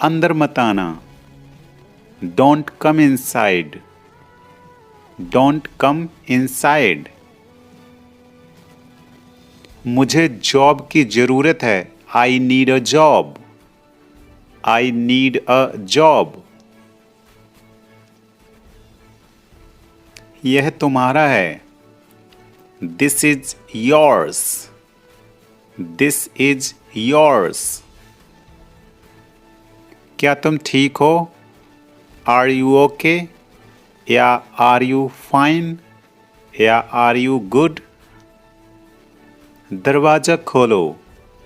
अंदर मत आना। Don't come inside. Don't come inside. मुझे जॉब की जरूरत है। I need a job. I need a job. यह तुम्हारा है। This is yours. This is yours. क्या तुम ठीक हो? Are you okay? या आर यू फाइन? या आर यू गुड? दरवाजा खोलो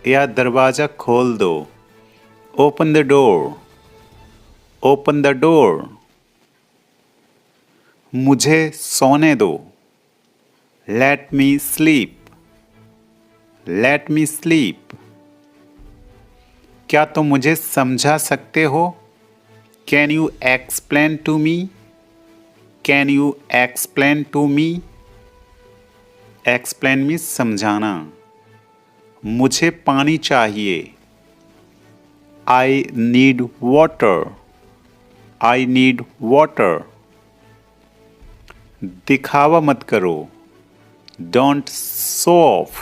या दरवाजा खोल दो। Open the door. Open the door. मुझे सोने दो। Let me sleep. Let me sleep. क्या तुम मुझे समझा सकते हो? Can you explain to me? Can you explain to me? Explain means समझाना। मुझे पानी चाहिए। I need water. I need water. दिखावा मत करो। Don't show off.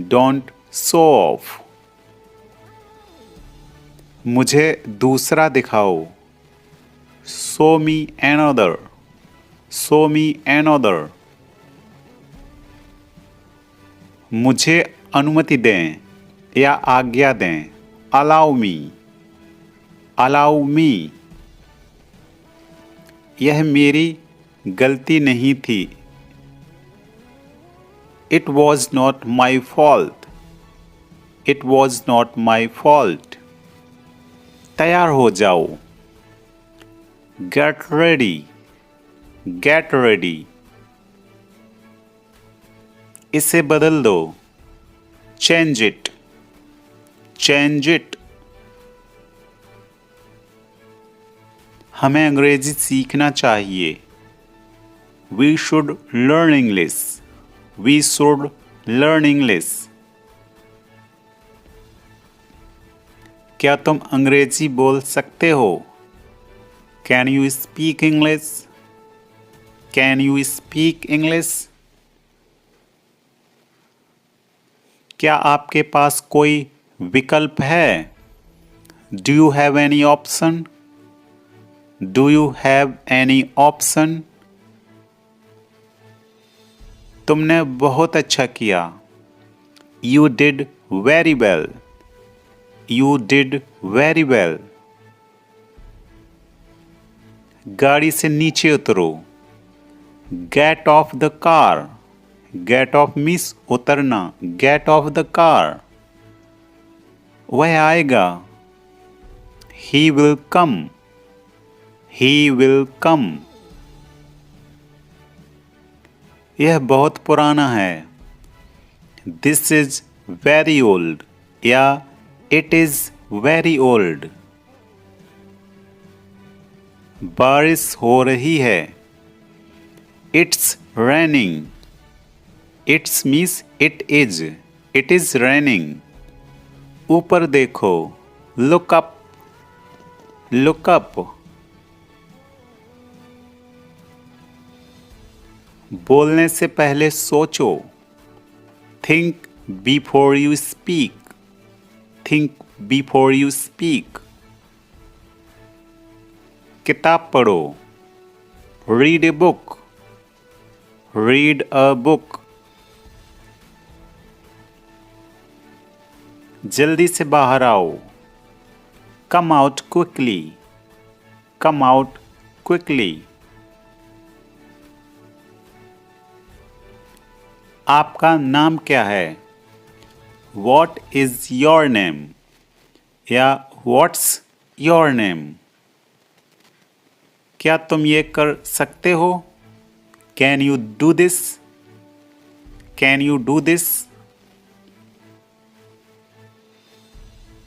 Don't show off. मुझे दूसरा दिखाओ। Show me another. Show me another. मुझे अनुमति दें या आज्ञा दें। Allow me. Allow me. यह मेरी गलती नहीं थी। It was not my fault. It was not my fault. तैयार हो जाओ। Get ready. Get ready. इसे बदल दो। Change it. Change it. हमें अंग्रेजी सीखना चाहिए। We should learn English. We should learn English. क्या तुम अंग्रेजी बोल सकते हो? Can you speak English? Can you speak English? क्या आपके पास कोई विकल्प है? Do you have any option? Do you have any option? तुमने बहुत अच्छा किया। You did very well. You did very well. गाड़ी से नीचे उतरो। Get off the car. Get off means उतरना। Get off the car. वह आएगा। He will come. He will come. यह बहुत पुराना है। दिस इज वेरी ओल्ड या इट इज वेरी ओल्ड। बारिश हो रही है। It's raining. It's means it is. It is raining. ऊपर देखो। Look up. Look up. बोलने से पहले सोचो। Think before you speak. Think before you speak. किताब पढ़ो। Read a book. Read a book. जल्दी से बाहर आओ। Come out quickly. Come out quickly. आपका नाम क्या है? What is your name? या व्हाट्स योर नेम? क्या तुम ये कर सकते हो? Can you do this? Can you do this?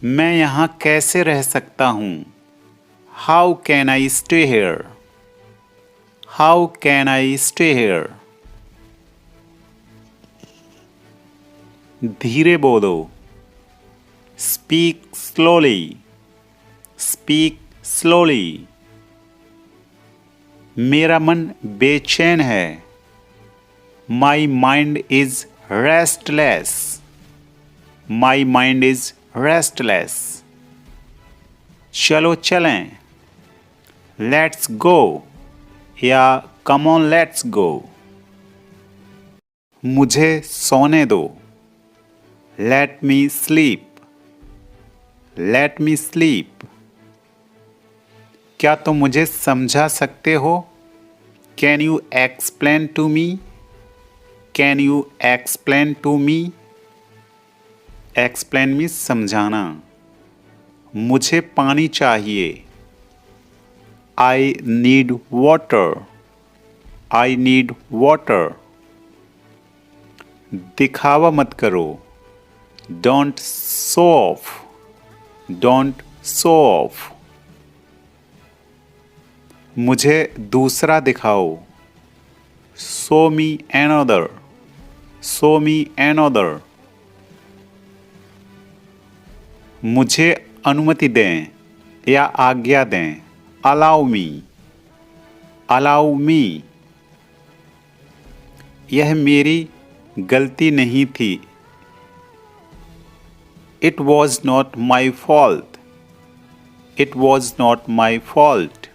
मैं यहाँ कैसे रह सकता हूँ? How can I stay here? How can I stay here? धीरे बोलो। Speak slowly. Speak slowly. मेरा मन बेचैन है। My mind is restless. My mind is restless. चलो चलें, लेट्स गो या कम ऑन लेट्स गो। मुझे सोने दो। Let me sleep. Let me sleep. क्या तुम मुझे समझा सकते हो? Can you explain to me? Can you explain to me? Explain means समझाना। मुझे पानी चाहिए। I need water. I need water. दिखावा मत करो। Don't show off. Don't show off. मुझे दूसरा दिखाओ। Show me another। Show me another। मुझे अनुमति दें या आज्ञा दें। Allow me. Allow me. यह मेरी गलती नहीं थी। It was not my fault. It was not my fault.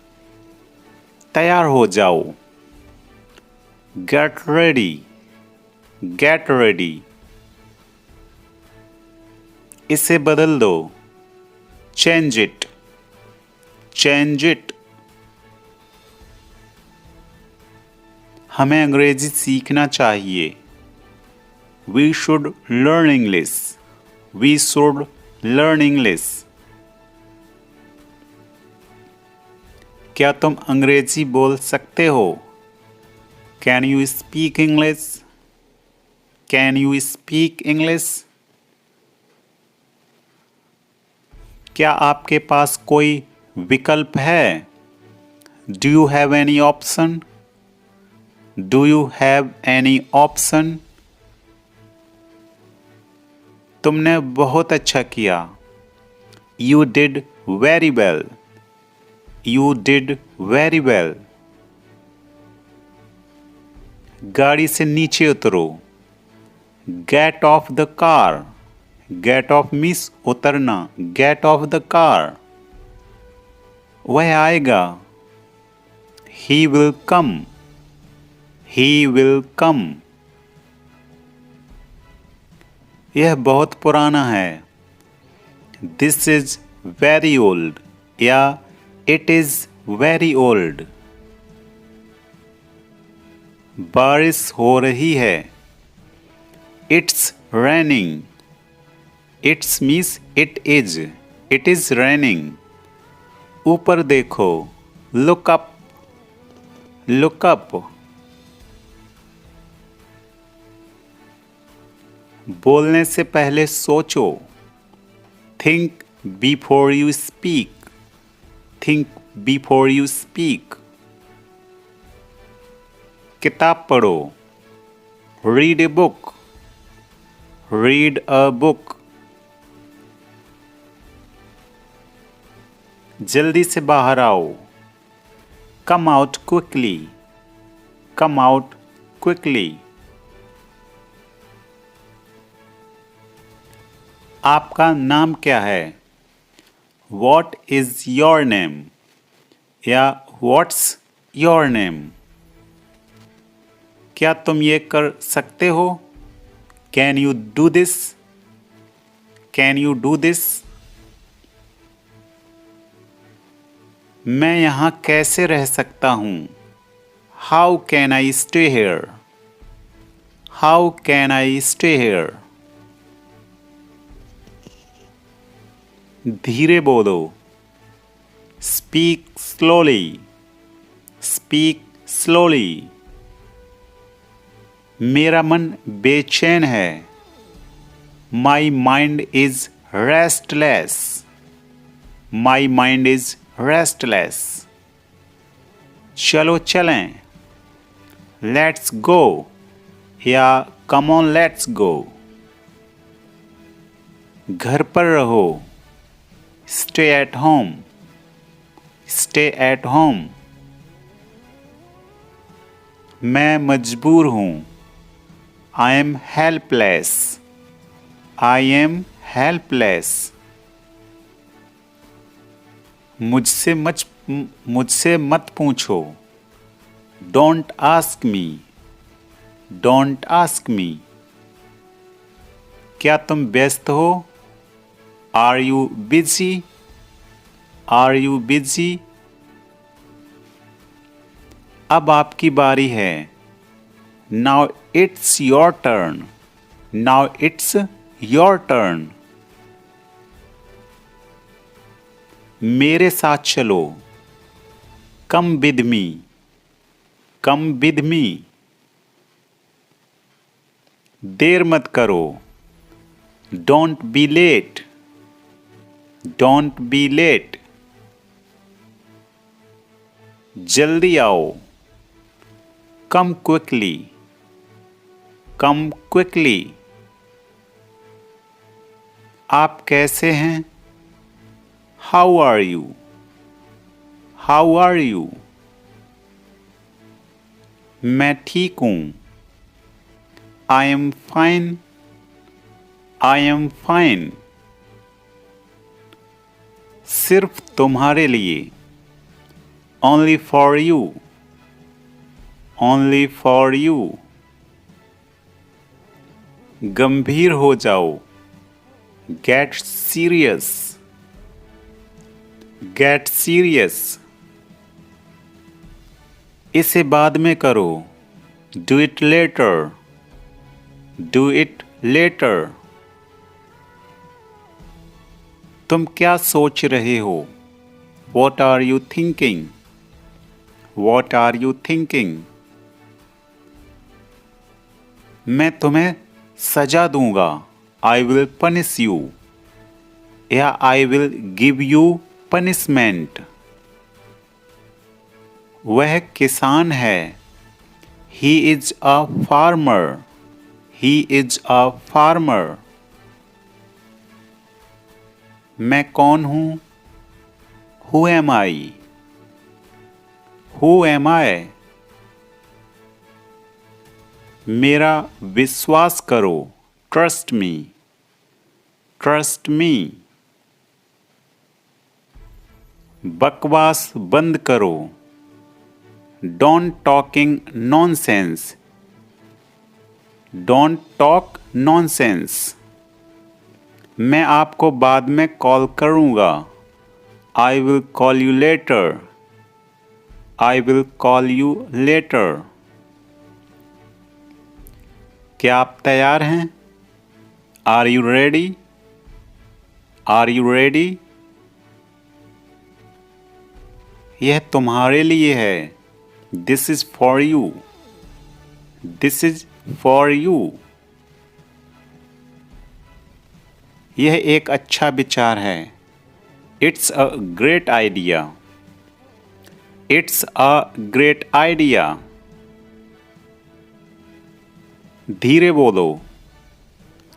तैयार हो जाओ। Get ready. Get ready. इसे बदल दो। Change it. Change it. हमें अंग्रेजी सीखना चाहिए। We should learn English. We should learn English. क्या तुम अंग्रेजी बोल सकते हो? Can you speak English? Can you speak English? क्या आपके पास कोई विकल्प है? Do you have any option? Do you have any option? तुमने बहुत अच्छा किया। You did very well. You did very well. गाड़ी से नीचे उतरो। Get off the car. Get off means उतरना। Get off the car. वह आएगा। He will come. He will come. यह बहुत पुराना है। दिस इज वेरी ओल्ड या इट इज वेरी ओल्ड। बारिश हो रही है। It's raining. It's means it is. It is raining. ऊपर देखो। Look up. Look up. बोलने से पहले सोचो। Think before you speak. Think before you speak. किताब पढ़ो। Read a book. Read a book. जल्दी से बाहर आओ। Come out quickly. Come out quickly. आपका नाम क्या है? वॉट इज योर नेम या व्हाट्स योर नेम। क्या तुम ये कर सकते हो? Can you do this? Can you do this? मैं यहाँ कैसे रह सकता हूँ? How can I stay here? How can I stay here? धीरे बोलो। Speak slowly. Speak slowly. मेरा मन बेचैन है। My mind is restless. My mind is restless. चलो चलें, लेट्स गो या कम ऑन लेट्स गो। घर पर रहो, stay at home. Stay at home. मैं मजबूर हूँ. I am helpless. I am helpless. मुझसे मत पूछो. Don't ask me. Don't ask me. क्या तुम व्यस्त हो? Are you busy? Are you busy? अब आपकी बारी है. Now it's your turn. Now it's your turn. मेरे साथ चलो. Come with me. Come with me. देर मत करो. Don't be late. Don't be late. जल्दी आओ. Come quickly. Come quickly. आप कैसे हैं? How are you? How are you? मैं ठीक हूँ. I am fine. I am fine. सिर्फ तुम्हारे लिए. Only for you. Only for you. गंभीर हो जाओ. Get serious. Get serious. इसे बाद में करो. Do it later. Do it later. तुम क्या सोच रहे हो? What are you thinking? What are you thinking? मैं तुम्हें सजा दूंगा. I will punish you. या I will give you punishment. वह किसान है. He is a farmer. He is a farmer. मैं कौन हूँ? Who am I? Who am I? मेरा विश्वास करो. Trust me. Trust me. बकवास बंद करो. Don't talking nonsense. Don't talk nonsense. मैं आपको बाद में कॉल करूँगा. I will call you later. I will call you later. क्या आप तैयार हैं? Are you ready? Are you ready? यह तुम्हारे लिए है. This is for you. This is for you. यह एक अच्छा विचार है. It's a great idea. It's a great idea. धीरे बोलो.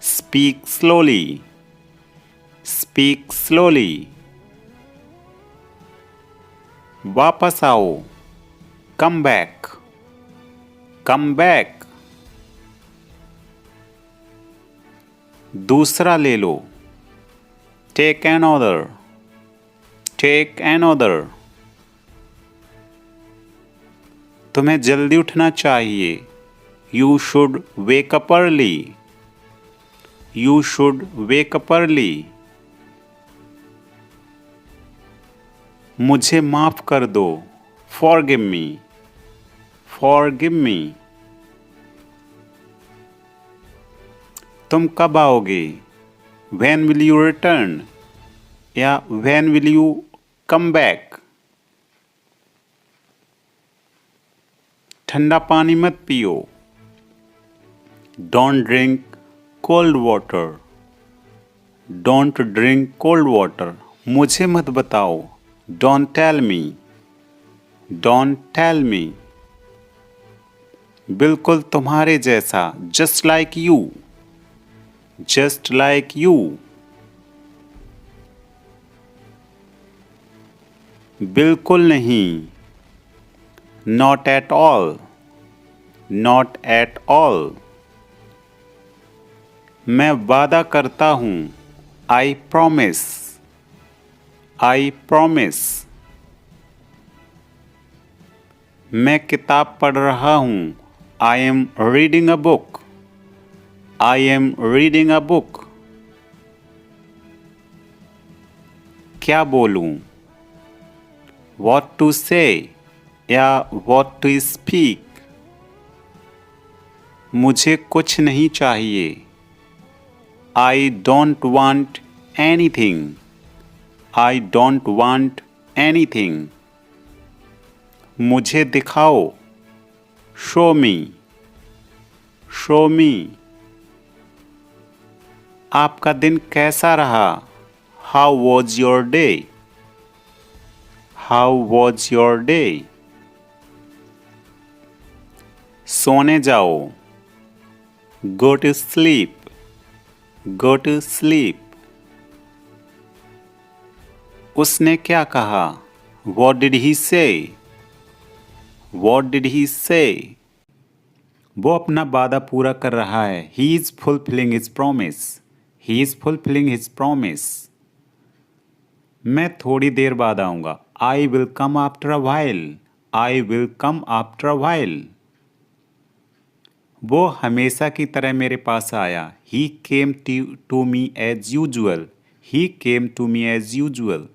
Speak slowly. Speak slowly. वापस आओ. Come back. Come back. दूसरा ले लो. Take another. Take another. तुम्हें जल्दी उठना चाहिए. You should wake up early. You should wake up early. मुझे माफ कर दो. Forgive me. Forgive me. तुम कब आओगे? When will you return? या when will you come back? ठंडा पानी मत पियो. Don't drink cold water. Don't drink cold water. मुझे मत बताओ. Don't tell me. Don't tell me. बिल्कुल तुम्हारे जैसा. Just like you. Just like you. बिल्कुल नहीं, not at all, not at all. मैं वादा करता हूँ, I promise, I promise. मैं किताब पढ़ रहा हूँ, I am reading a book, I am reading a book. क्या बोलूं? What to say या what to speak? मुझे कुछ नहीं चाहिए. I don't want anything. I don't want anything. मुझे दिखाओ. Show me. Show me. आपका दिन कैसा रहा? How was your day? How was your day? सोने जाओ. Go to sleep. Go to sleep. उसने क्या कहा? What did he say? What did he say? वो अपना वादा पूरा कर रहा है. He is fulfilling his promise. He is fulfilling his promise. मैं थोड़ी देर बाद आऊँगा. I will come after a while. I will come after a while. वो हमेशा की तरह मेरे पास आया. He came to me as usual. He came to me as usual.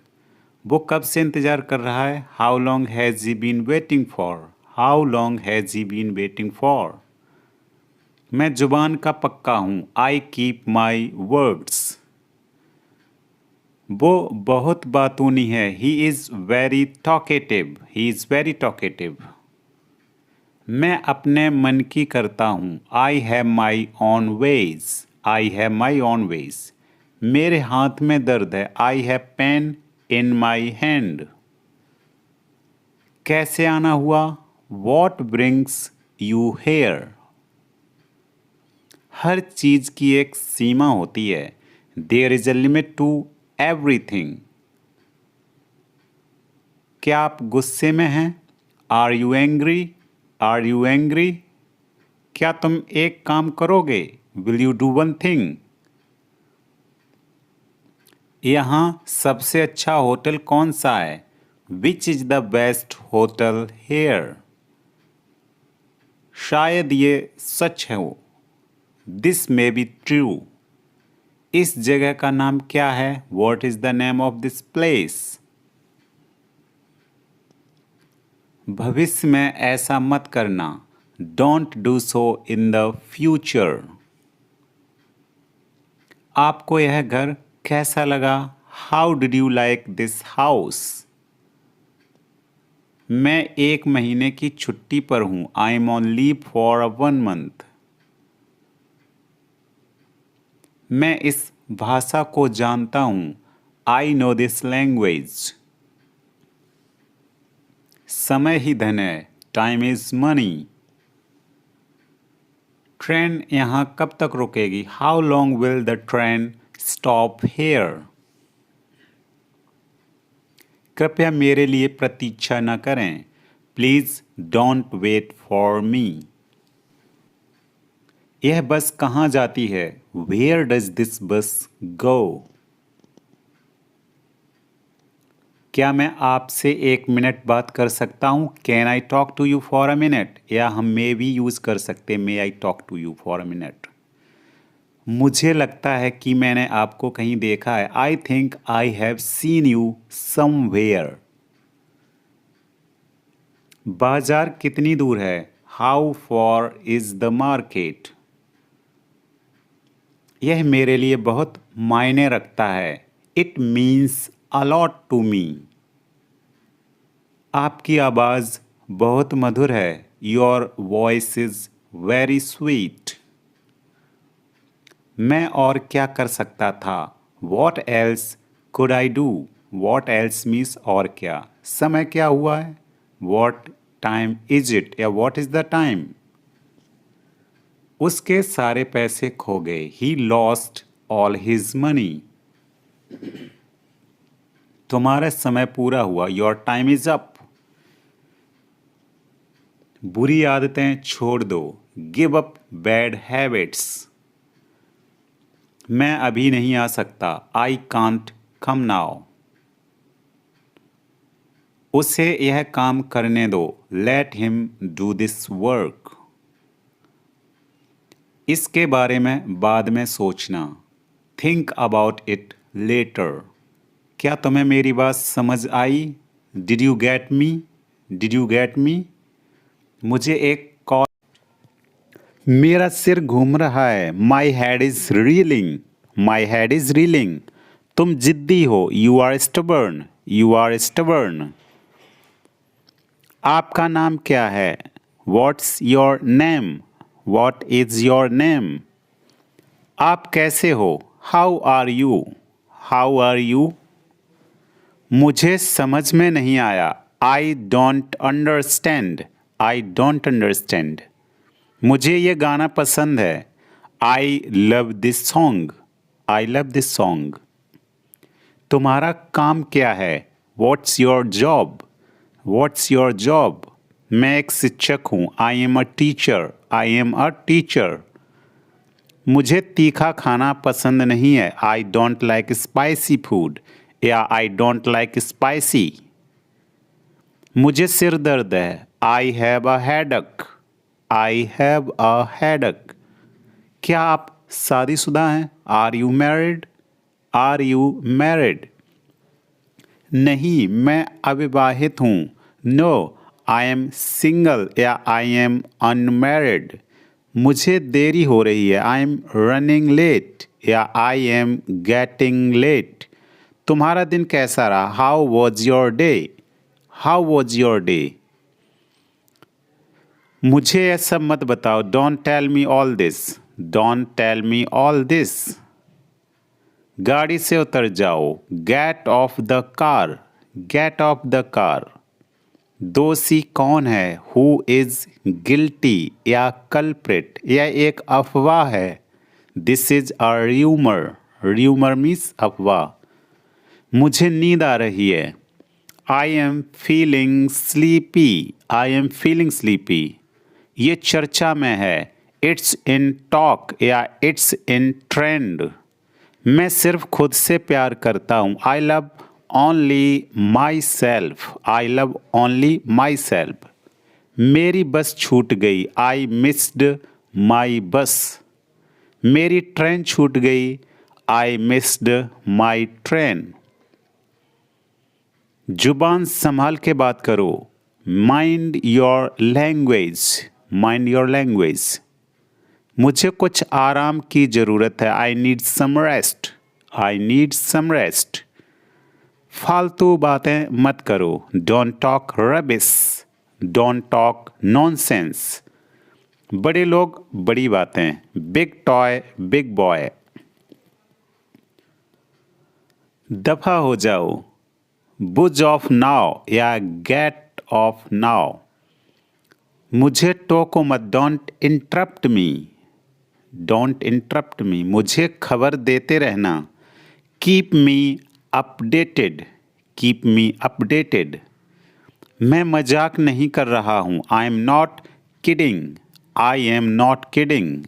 वो कब से इंतज़ार कर रहा है? How long has he been waiting for? How long has he been waiting for? मैं जुबान का पक्का हूँ. I keep my words. वो बहुत बातूनी है. He is very talkative. He is very talkative. मैं अपने मन की करता हूँ. I have my own ways. I have my own ways. मेरे हाथ में दर्द है. I have pain in my hand. कैसे आना हुआ? What brings you here? हर चीज़ की एक सीमा होती है. There is a limit to everything. क्या आप गुस्से में हैं? Are you angry? Are you angry? क्या तुम एक काम करोगे? Will you do one thing? यहाँ सबसे अच्छा होटल कौन सा है? Which is the best hotel here? शायद ये सच है. This may be true. इस जगह का नाम क्या है? What is the name of this place? भविष्य में ऐसा मत करना. Don't do so in the future. आपको यह घर कैसा लगा? How did you like this house? मैं एक महीने की छुट्टी पर हूँ. I am on leave for 1 month. मैं इस भाषा को जानता हूँ. I know this language. समय ही धन है. Time is money. ट्रेन यहाँ कब तक रुकेगी? How long will the train stop here? कृपया मेरे लिए प्रतीक्षा न करें. Please don't wait for me. यह बस कहाँ जाती है? Where does this bus go? क्या मैं आपसे 1 मिनट बात कर सकता हूँ? Can I talk to you for a minute? या हम may भी यूज़ कर सकते. May I talk to you for a minute? मुझे लगता है कि मैंने आपको कहीं देखा है. I think I have seen you somewhere. बाजार कितनी दूर है? How far is the market? यह मेरे लिए बहुत मायने रखता है. It means a lot to me. आपकी आवाज़ बहुत मधुर है. Your voice is very sweet. मैं और क्या कर सकता था? What else could I do? What else means और क्या? समय क्या हुआ है? What time is it? या what is the time? उसके सारे पैसे खो गए. He lost all his money. तुम्हारा समय पूरा हुआ, योर टाइम इज अप। बुरी आदतें छोड़ दो, गिव अप बैड हैबिट्स। मैं अभी नहीं आ सकता, आई कांट कम नाउ। उसे यह काम करने दो, let him do this work. इसके बारे में बाद में सोचना, थिंक अबाउट इट लेटर। क्या तुम्हें मेरी बात समझ आई? Did you get me? Did you get me? मुझे एक कॉल। मेरा सिर घूम रहा है, my head is reeling. My head is reeling. तुम जिद्दी हो, you are stubborn. You are stubborn. आपका नाम क्या है? What's your name? What is your name? आप कैसे हो? How are you? How are you? मुझे समझ में नहीं आया, I don't understand. I don't understand. मुझे ये गाना पसंद है, I love this song. I love this song. तुम्हारा काम क्या है? What's your job? What's your job? मैं एक शिक्षक हूँ, I am a teacher. I am a teacher. मुझे तीखा खाना पसंद नहीं है, I don't like spicy food या आई डोंट लाइक स्पाइसी। मुझे सिर दर्द है, I have a headache. I have a headache. क्या आप शादीशुदा हैं? Are you married? Are you married? नहीं, मैं अविवाहित हूँ। नो, आई एम सिंगल या आई एम अनमैरिड। मुझे देरी हो रही है, आई एम रनिंग लेट या आई एम गेटिंग लेट। तुम्हारा दिन कैसा रहा? How was your day? How was your day? मुझे यह सब मत बताओ, don't tell me all this. Don't tell me all this. गाड़ी से उतर जाओ, get off the car. Get off the car. दोषी कौन है? हु इज गिल्टी या कल्प्रिट? यह एक अफवाह है, this is a rumour. Rumour means अफवाह। मुझे नींद आ रही है, I am feeling sleepy. I am feeling sleepy. ये चर्चा में है, इट्स इन टॉक या इट्स इन ट्रेंड। मैं सिर्फ खुद से प्यार करता हूँ, I love only my self. I love only my self. मेरी बस छूट गई, आई मिस्ड माई बस। मेरी ट्रेन छूट गई, आई मिस्ड माई ट्रेन। जुबान संभाल के बात करो, mind your language. Mind your language. मुझे कुछ आराम की ज़रूरत है, I need some rest. I need some rest. फालतू बातें मत करो, don't talk rubbish. Don't talk nonsense. बड़े लोग बड़ी बातें, बिग टॉय बिग बॉय। दफा हो जाओ, बुज ऑफ नाउ या गेट ऑफ नाउ। मुझे टोको मत, don't interrupt me. Don't interrupt me. मुझे खबर देते रहना, keep me updated. Keep me updated. मैं मजाक नहीं कर रहा हूँ, I am not kidding. I am not kidding.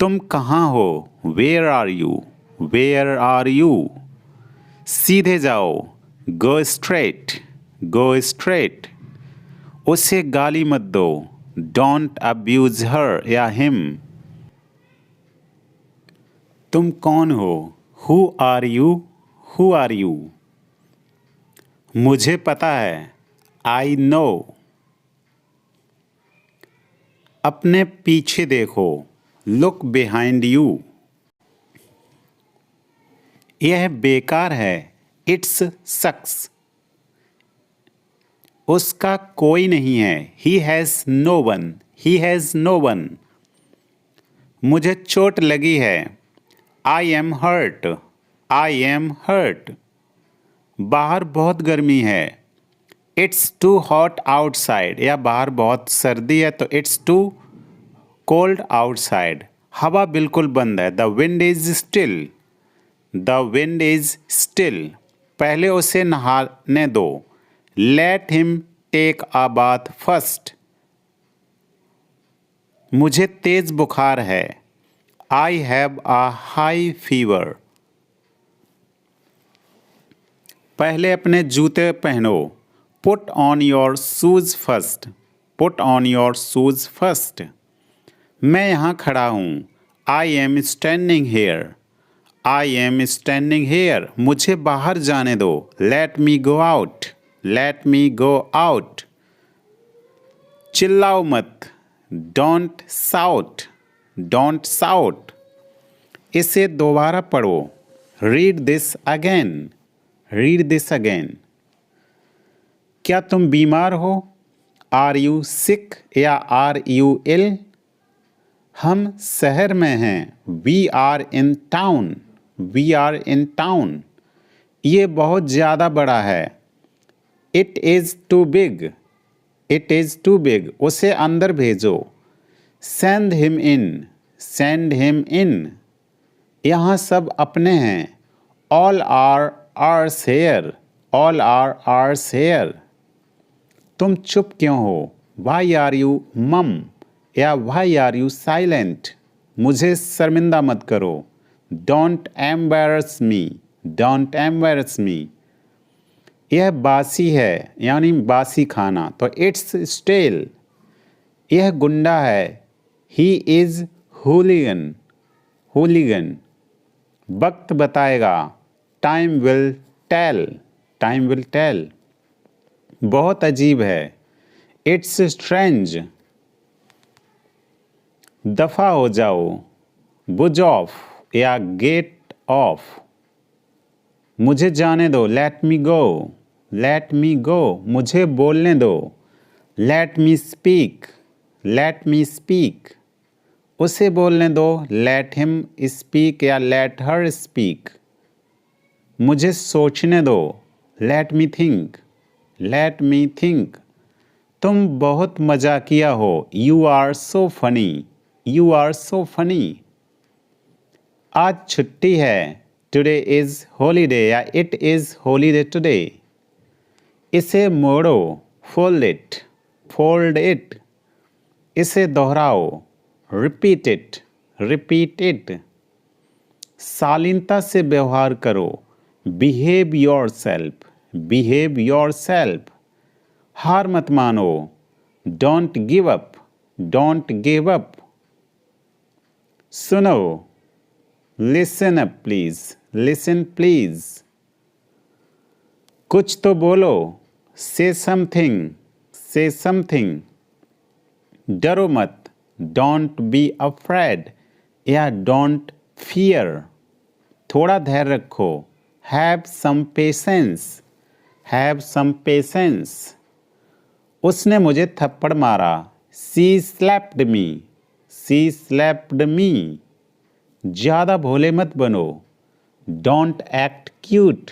तुम कहाँ हो? Where are you? Where are you? सीधे जाओ, गो स्ट्रेट। Go straight. उसे गाली मत दो, डोंट अब्यूज हर या हिम। तुम कौन हो? Who are you? Who are you? मुझे पता है, आई नो। अपने पीछे देखो, लुक बिहाइंड यू। यह बेकार है, इट्स सक्स। उसका कोई नहीं है, he has no one. He has no one. मुझे चोट लगी है, I am hurt. I am hurt. बाहर बहुत गर्मी है, इट्स टू हॉट आउटसाइड। या बाहर बहुत सर्दी है तो इट्स टू कोल्ड आउटसाइड। हवा बिल्कुल बंद है, the wind is still. The wind is still. पहले उसे नहाने दो। Let him take a bath first. मुझे तेज बुखार है। I have a high fever. पहले अपने जूते पहनो। Put on your shoes first. Put on your shoes first. मैं यहाँ खड़ा हूँ। I am standing here. I am standing here. मुझे बाहर जाने दो। Let me go out. Let me go out. चिल्लाओ मत। Don't shout. Don't shout. इसे दोबारा पढ़ो। Read this again. Read this again. क्या तुम बीमार हो? आर यू सिक या आर यू इल? हम शहर में हैं। We are in town. We are in town. ये बहुत ज़्यादा बड़ा है। It is too big. It is too big. उसे अंदर भेजो। Send him in. Send him in. यहाँ सब अपने हैं। All are ours here. All are ours here. तुम चुप क्यों हो? वाई आर यू मम या वाई आर यू साइलेंट? मुझे शर्मिंदा मत करो। Don't embarrass me. Don't embarrass me. यह बासी है यानी बासी खाना, तो इट्स स्टेल। यह गुंडा है। He is hooligan. होलिगन। वक्त बताएगा। Time will tell. Time will tell. बहुत अजीब है। It's strange. दफा हो जाओ। बुज ऑफ या गेट ऑफ। मुझे जाने दो। Let me go. Let me go. मुझे बोलने दो। Let me speak. Let me speak. उसे बोलने दो। लेट हिम स्पीक या लेट हर स्पीक। मुझे सोचने दो। Let me think. Let me think. तुम बहुत मजाकिया हो। You are so funny. You are so funny. आज छुट्टी है। टुडे इज़ हॉलीडे या इट इज़ हॉलीडे टुडे। इसे मोड़ो। Fold it. Fold it. इसे दोहराओ। Repeat it. Repeat it. शालीनता से व्यवहार करो। Behave yourself. Behave yourself. हार मत मानो। Don't give up. Don't give up. सुनो। Listen up please. Listen please. कुछ तो बोलो। Say something. Say something. डरो मत। डोंट बी अफ्रेड या डोंट फियर। थोड़ा धैर्य रखो। Have some patience. Have some patience. उसने मुझे थप्पड़ मारा। She slapped me. She slapped me. ज़्यादा भोले मत बनो। Don't act cute.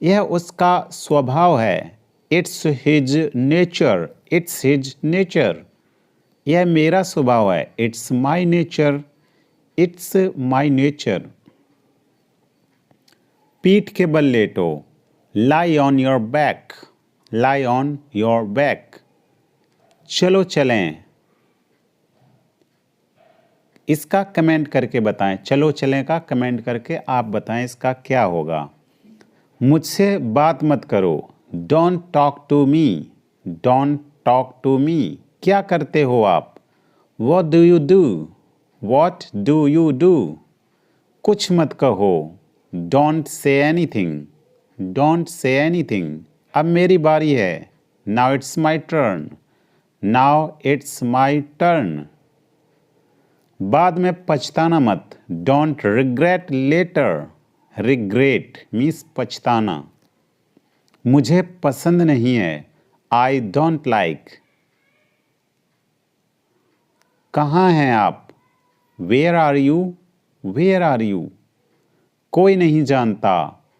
यह उसका स्वभाव है। It's his nature. It's his nature. यह मेरा स्वभाव है। It's my nature. It's my nature. पीठ के बल लेटो। Lie on your back. Lie on your back. चलो चलें। इसका कमेंट करके बताएं। चलो चलें का कमेंट करके आप बताएं इसका क्या होगा। मुझसे बात मत करो। Don't talk to me. Don't talk to me. क्या करते हो आप? What do you do? What do you do? कुछ मत कहो। Don't say anything. Don't say anything. अब मेरी बारी है। Now it's my turn. Now it's my turn. बाद में पछताना मत। Don't regret later. Regret means पछताना। मुझे पसंद नहीं है। I don't like. कहाँ हैं आप? Where are you? Where are you? कोई नहीं जानता।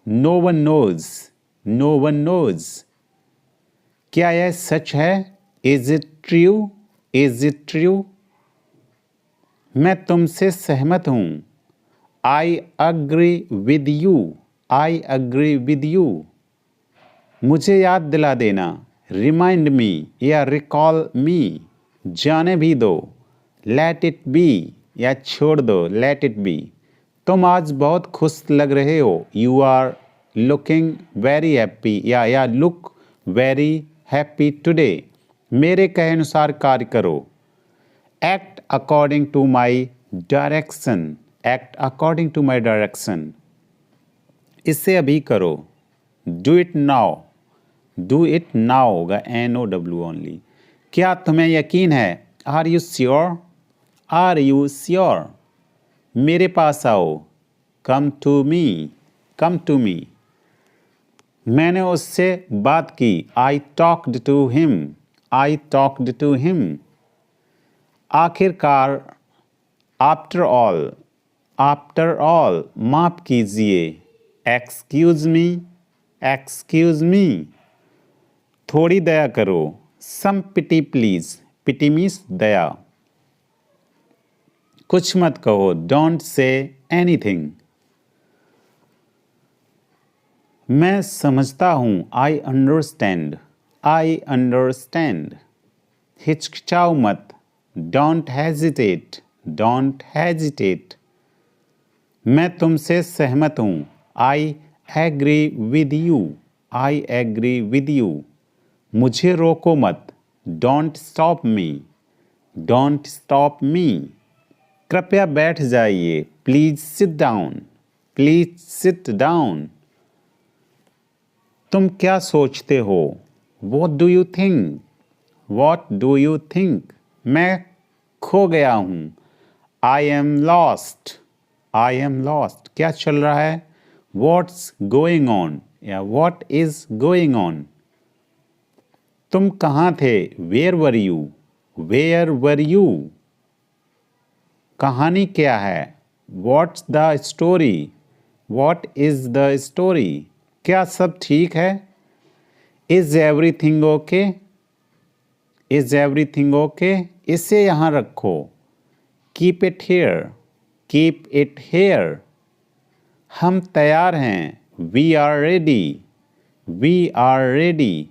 No one knows. No one knows. क्या यह सच है? Is it true? Is it true? मैं तुमसे सहमत हूँ। I agree with you. I agree with you. मुझे याद दिला देना, रिमाइंड मी या रिकॉल मी। जाने भी दो, लेट इट बी या छोड़ दो, लेट इट बी। तुम आज बहुत खुश लग रहे हो, you are looking very happy या लुक वेरी हैप्पी टुडे। मेरे कहे अनुसार कार्य करो, act according to my direction, act according to my direction. इसे अभी करो, do it now, do it now होगा NOW ओनली। क्या तुम्हें यकीन है, are you sure, are you sure. मेरे पास आओ, come to me, come to me. मैंने उससे बात की, I talked to him, I talked to him. आखिरकार, आफ्टर ऑल, आफ्टर ऑल, माफ़ कीजिए, एक्सक्यूज़ मी, एक्सक्यूज़ मी। थोड़ी दया करो, सम पिटी प्लीज़, पिटी मीन्स दया। कुछ मत कहो, डोंट से एनीथिंग। मैं समझता हूँ, आई अंडरस्टैंड, आई अंडरस्टैंड। हिचकिचाओ मत, डोंट हेजिटेट, डोंट हेजिटेट। मैं तुमसे सहमत हूँ, I agree with you, I agree with you. मुझे रोको मत, don't stop me, don't stop me. कृपया बैठ जाइए, please sit down, please sit down. तुम क्या सोचते हो, what do you think, what do you think. मैं खो गया हूँ, I am lost, I am lost. क्या चल रहा है, वॉट्स गोइंग ऑन या वॉट इज गोइंग ऑन। तुम कहाँ थे, where were you, where were you. कहानी क्या है, what's the story, what is the story. क्या सब ठीक है, is everything okay, is everything okay. इसे यहाँ रखो, keep it here, keep it here. हम तैयार हैं, we are ready, we are ready.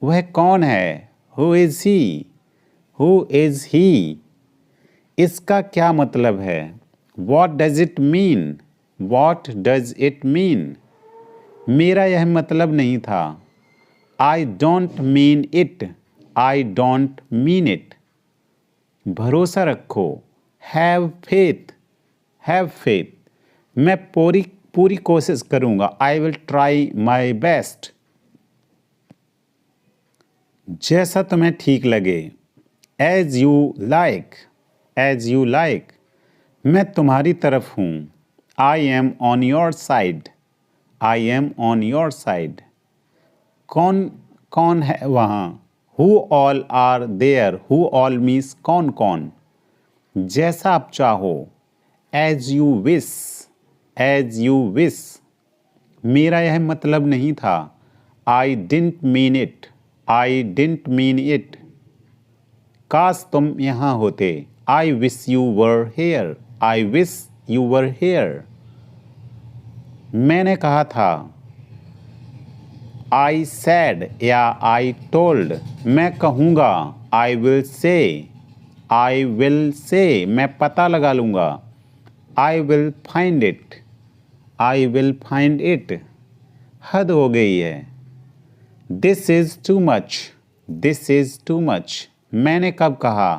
वह कौन है, who is he, who is he. इसका क्या मतलब है, what does it mean, what does it mean. मेरा यह मतलब नहीं था, I don't mean it, I don't mean it. भरोसा रखो, हैव फेथ, हैव फेथ। मैं पूरी पूरी कोशिश करूंगा, I will try my best. जैसा तुम्हें ठीक लगे, as you like, as you like. मैं तुम्हारी तरफ हूँ, I am on your side, I am on your side. कौन कौन है वहाँ, who all are there, who all means कौन कौन। जैसा आप चाहो, as you wish, as you wish. मेरा यह मतलब नहीं था, I didn't mean it, I didn't mean it. काश तुम यहाँ होते, I wish you were here, I wish you were here. मैंने कहा था, आई सैड या आई टोल्ड। मैं कहूँगा, I will say, I will say. मैं पता लगा लूँगा, I will find it, I will find it. हद हो गई है, this is too much, this is too much. मैंने कब कहा,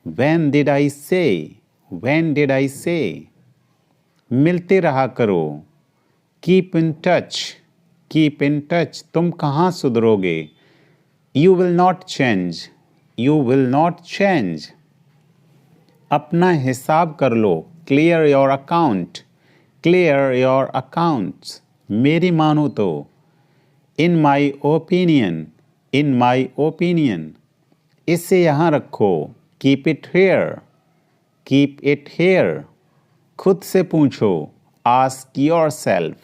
व्हेन डिड आई से, व्हेन डिड आई से। मिलते रहा करो, keep in touch, keep in touch. तुम कहाँ सुधरोगे, you will not change, you will not change. अपना हिसाब कर लो, clear your account, clear your accounts. मेरी मानो तो, इन my opinion, in my opinion. इसे यहाँ रखो, keep it here, keep it hair. खुद से पूछो, ask your self,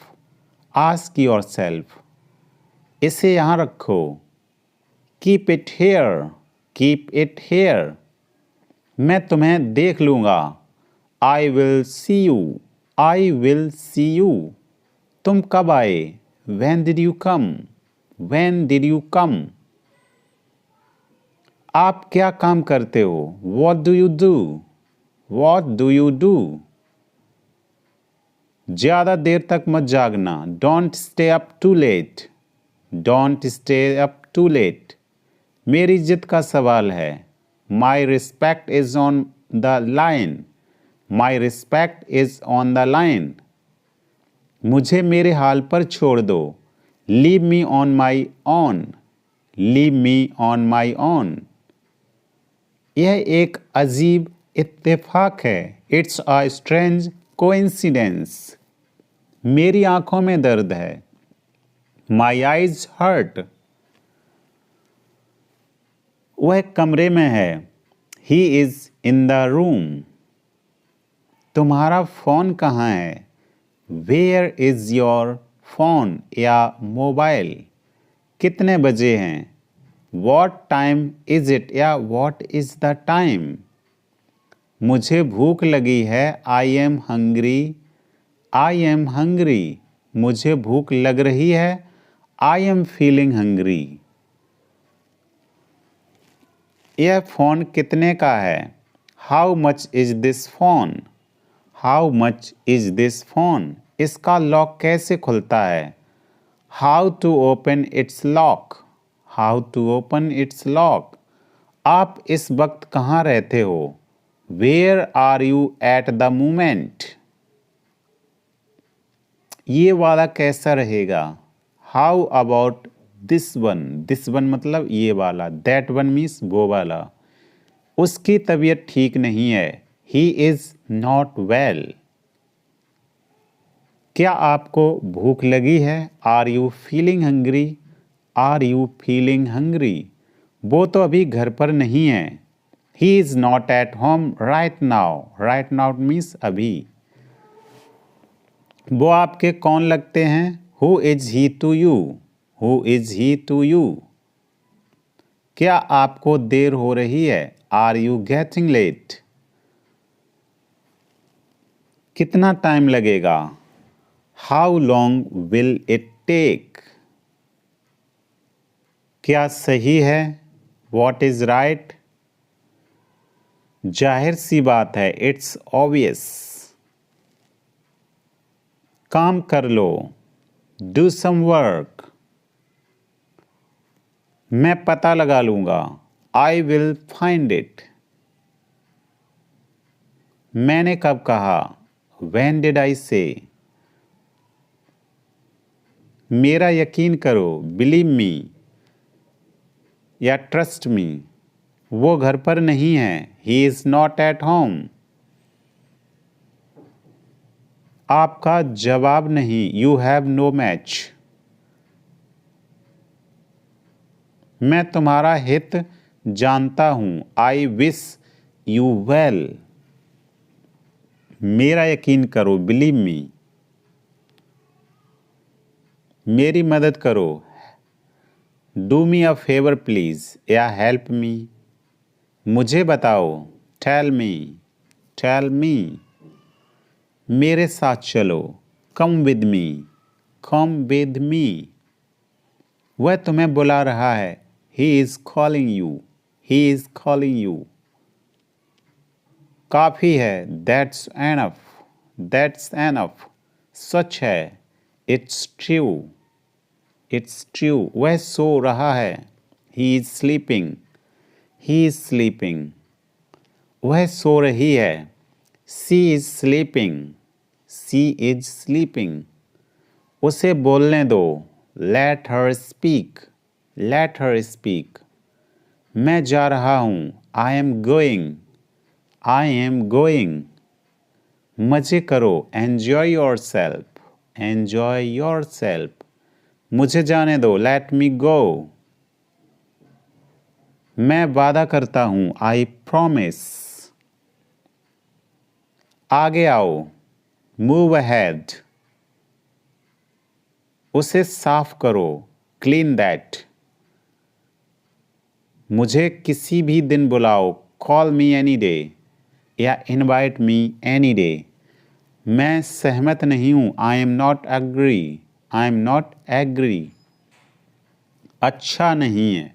ask your self. इसे यहाँ रखो, keep it here, keep it hair. मैं तुम्हें देख लूँगा, I will see you, I will see you. तुम कब आए? When did you come? When did you come? आप क्या काम करते हो? What do you do? What do you do? ज़्यादा देर तक मत जागना. Don't stay up too late. Don't stay up too late. मेरी इज्जत का सवाल है. My respect is on the line. My respect is on the line. मुझे मेरे हाल पर छोड़ दो. Leave me on my own. Leave me on my own. यह एक अजीब इत्तेफाक है. It's a strange coincidence. मेरी आंखों में दर्द है. My eyes hurt. वह कमरे में है. He is in the room. तुम्हारा फोन कहाँ है? Where is your phone या मोबाइल? कितने बजे हैं? What time is it या what is the time? मुझे भूख लगी है. I am hungry. I am hungry. मुझे भूख लग रही है. I am feeling hungry. यह फ़ोन कितने का है? How much is this phone? How much is this phone? इसका लॉक कैसे खुलता है? How to open its lock? How to open its lock? आप इस वक्त कहाँ रहते हो? Where are you at the moment? ये वाला कैसा रहेगा? How about this one? This one मतलब ये वाला. That one means वो वाला. उसकी तबीयत ठीक नहीं है. He is not well. क्या आपको भूख लगी है? Are you feeling hungry? Are you feeling hungry? वो तो अभी घर पर नहीं है. He is not at home right now. Right now means अभी. वो आपके कौन लगते हैं? Who is he to you? Who is he to you? क्या आपको देर हो रही है? Are you getting late? कितना टाइम लगेगा? How long will it take? क्या सही है? What is right? जाहिर सी बात है. It's obvious. काम कर लो. Do some work. मैं पता लगा लूँगा. I will find it. मैंने कब कहा? When did I say? मेरा यकीन करो. Believe me या trust me. वो घर पर नहीं है. He is not at home. आपका जवाब नहीं. You have no match. मैं तुम्हारा हित जानता हूं. I wish you well. मेरा यकीन करो. Believe me. मेरी मदद करो. Do me a favor please या help me. मुझे बताओ. Tell me. Tell me. मेरे साथ चलो. Come with me. Come with me. वह तुम्हें बुला रहा है. He is calling you. He is calling you. काफ़ी है. That's enough. That's enough. सच है. It's true. It's true. वह सो रहा है. He is sleeping. He is sleeping. वह सो रही है. She is sleeping. She is sleeping. उसे बोलने दो. Let her speak. Let her speak. मैं जा रहा हूँ. I am going. I am going. मजे करो. Enjoy yourself. Enjoy yourself. मुझे जाने दो. Let me go. मैं वादा करता हूँ. I promise. आगे आओ. Move ahead. उसे साफ करो. Clean that. मुझे किसी भी दिन बुलाओ. Call me any day या invite me any day. मैं सहमत नहीं हूँ। I am not agree. I am not agree. अच्छा नहीं है।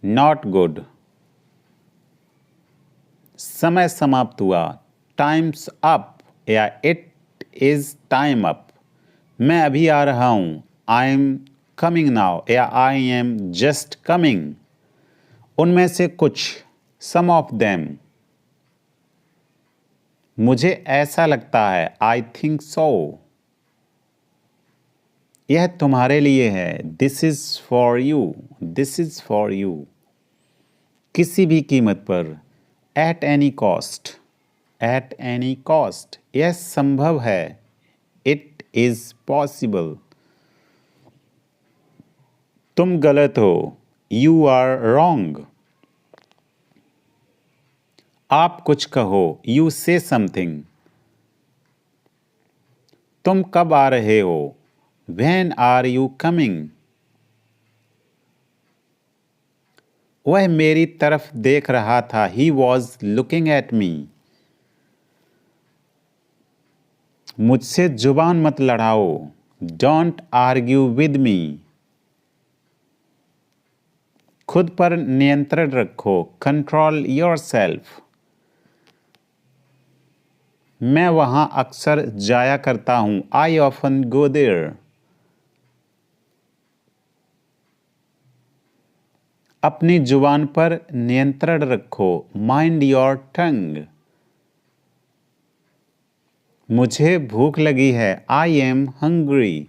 Not good. समय समाप्त हुआ। टाइम्स अप या इट इज टाइम अप। मैं अभी आ रहा हूँ। आई एम कमिंग नाउ या आई एम जस्ट कमिंग। उनमें से कुछ, सम ऑफ देम। मुझे ऐसा लगता है, आई थिंक सो। यह तुम्हारे लिए है, this is for you. This is for you. किसी भी कीमत पर, at any cost. At any cost. यह संभव है, इट इज पॉसिबल। तुम गलत हो, यू आर रॉन्ग। आप कुछ कहो, यू से समथिंग। तुम कब आ रहे हो, व्हेन आर यू कमिंग। वह मेरी तरफ देख रहा था, ही वॉज लुकिंग एट मी। मुझसे जुबान मत लड़ाओ, डोंट आर्ग्यू विद मी। खुद पर नियंत्रण रखो, कंट्रोल योर सेल्फ। मैं वहां अक्सर जाया करता हूं, आई ऑफन गो देयर। अपनी जुबान पर नियंत्रण रखो, माइंड योर टंग। मुझे भूख लगी है, आई एम हंग्री।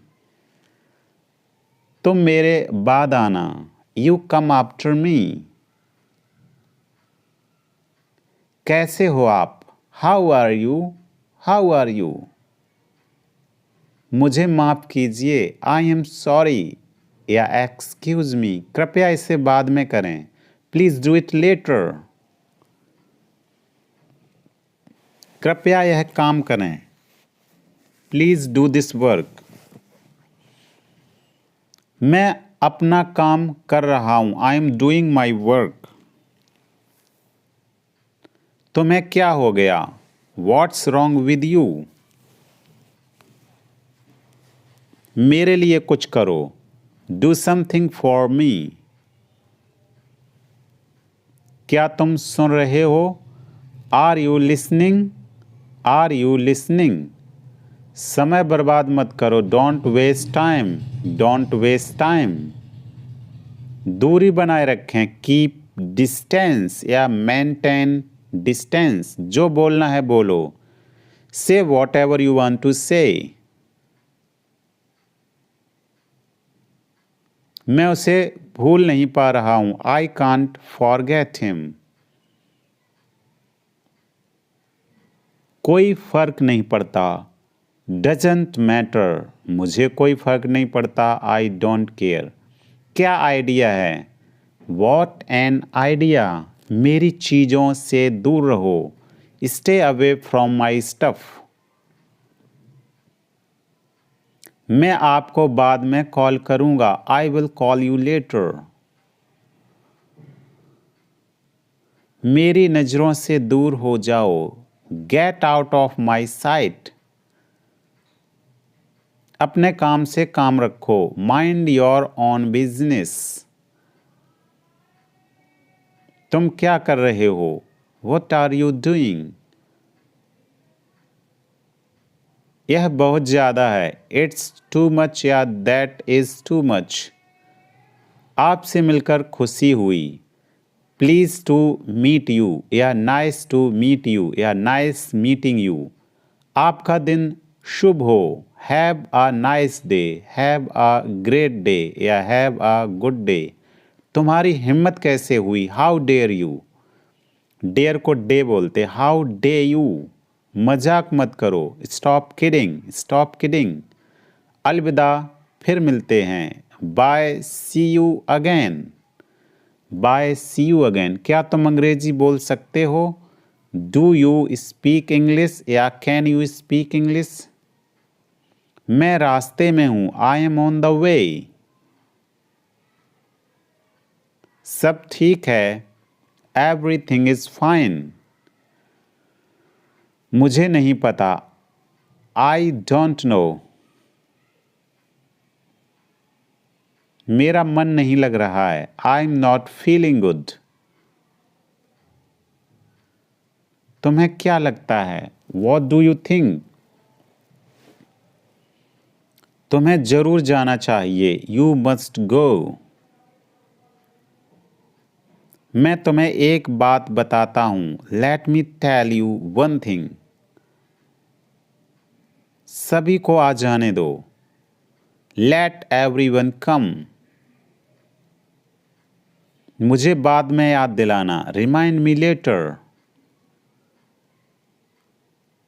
तुम मेरे बाद आना, यू कम आफ्टर मी। कैसे हो आप, how are you. How are you. मुझे माफ कीजिए, आई एम सॉरी या एक्सक्यूज मी। कृपया इसे बाद में करें, प्लीज डू इट लेटर। कृपया यह काम करें, प्लीज डू दिस वर्क। मैं अपना काम कर रहा हूं, I am doing my work. तुम्हें क्या हो गया, वॉट्स रॉन्ग विद यू। मेरे लिए कुछ करो, डू समथिंग फॉर मी। क्या तुम सुन रहे हो, are you listening. Are you listening. समय बर्बाद मत करो, don't waste time. Don't waste time. दूरी बनाए रखें, कीप डिस्टेंस या मेंटेन डिस्टेंस। जो बोलना है बोलो, say whatever you want to say. मैं उसे भूल नहीं पा रहा हूं, आई कांट फॉरगेट हिम। कोई फर्क नहीं पड़ता, डजेंट मैटर। मुझे कोई फर्क नहीं पड़ता, आई डोंट केयर। क्या आइडिया है, वॉट एन आइडिया। मेरी चीज़ों से दूर रहो, stay away from my stuff. मैं आपको बाद में कॉल करूंगा, I will call you later. मेरी नज़रों से दूर हो जाओ, get out of my site. अपने काम से काम रखो, माइंड योर ऑन बिजनेस। तुम क्या कर रहे हो, वट आर यू डूइंग। यह बहुत ज़्यादा है, इट्स टू मच या दैट इज़ टू मच। आपसे मिलकर खुशी हुई, प्लीज़ टू मीट यू या नाइस टू मीट यू या नाइस मीटिंग यू। आपका दिन शुभ हो, have a nice day, have a great day या हैव अ गुड डे। तुम्हारी हिम्मत कैसे हुई, हाउ डेयर यू। डेयर को डे बोलते, हाउ डे यू। मजाक मत करो, स्टॉप किडिंग, स्टॉप किडिंग। अलविदा, फिर मिलते हैं, bye see you again. Bye see you again. क्या तुम अंग्रेजी बोल सकते हो, डू यू स्पीक इंग्लिश या कैन यू स्पीक इंग्लिश। मैं रास्ते में हूँ, I am on the way. सब ठीक है, एवरीथिंग इज फाइन। मुझे नहीं पता, I don't know. मेरा मन नहीं लग रहा है. I'm not feeling good. तुम्हें क्या लगता है? What do you think? तुम्हें जरूर जाना चाहिए. You must go. मैं तुम्हें एक बात बताता हूं. Let me tell you one thing. सभी को आ जाने दो. Let everyone come. मुझे बाद में याद दिलाना. Remind me later.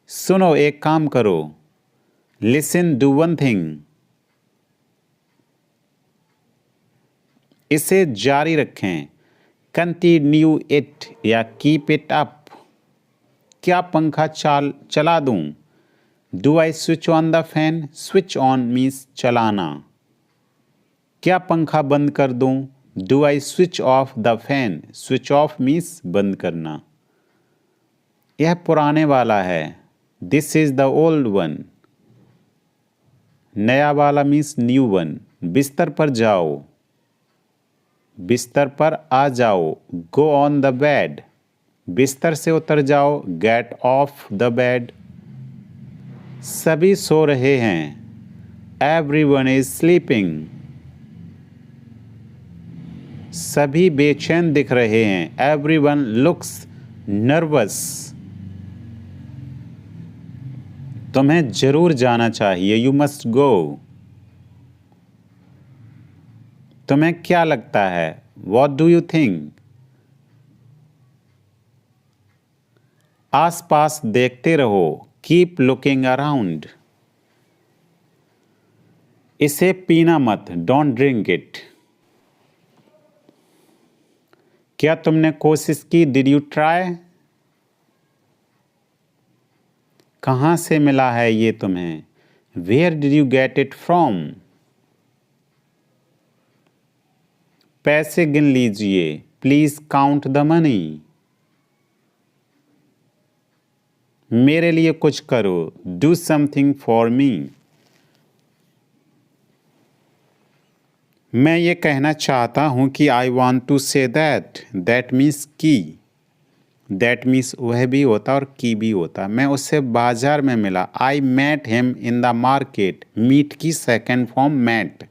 सुनो, एक काम करो. Listen, do one thing. इसे जारी रखें. Continue it या keep it up. क्या पंखा चला दूं? Do I switch on the fan? Switch on means चलाना. क्या पंखा बंद कर दूं? Do I switch off the fan? Switch off means बंद करना. यह पुराने वाला है. This is the old one. नया वाला means new one. बिस्तर पर जाओ. बिस्तर पर आ जाओ. Go on the bed. बिस्तर से उतर जाओ. Get off the bed. सभी सो रहे हैं. Everyone is sleeping. सभी बेचैन दिख रहे हैं. Everyone looks nervous. तुम्हें जरूर जाना चाहिए. You must go. तुम्हें क्या लगता है? What do you think? आसपास देखते रहो. Keep looking around. इसे पीना मत. Don't drink it. क्या तुमने कोशिश की? Did you try? कहाँ से मिला है ये तुम्हें? Where did you get it from? पैसे गिन लीजिए. Please count the money. मेरे लिए कुछ करो. Do something for me. मैं ये कहना चाहता हूँ कि I want to say that. That means कि. That means वह भी होता और की भी होता. मैं उससे बाजार में मिला. I met him in the market. Meet की second form met.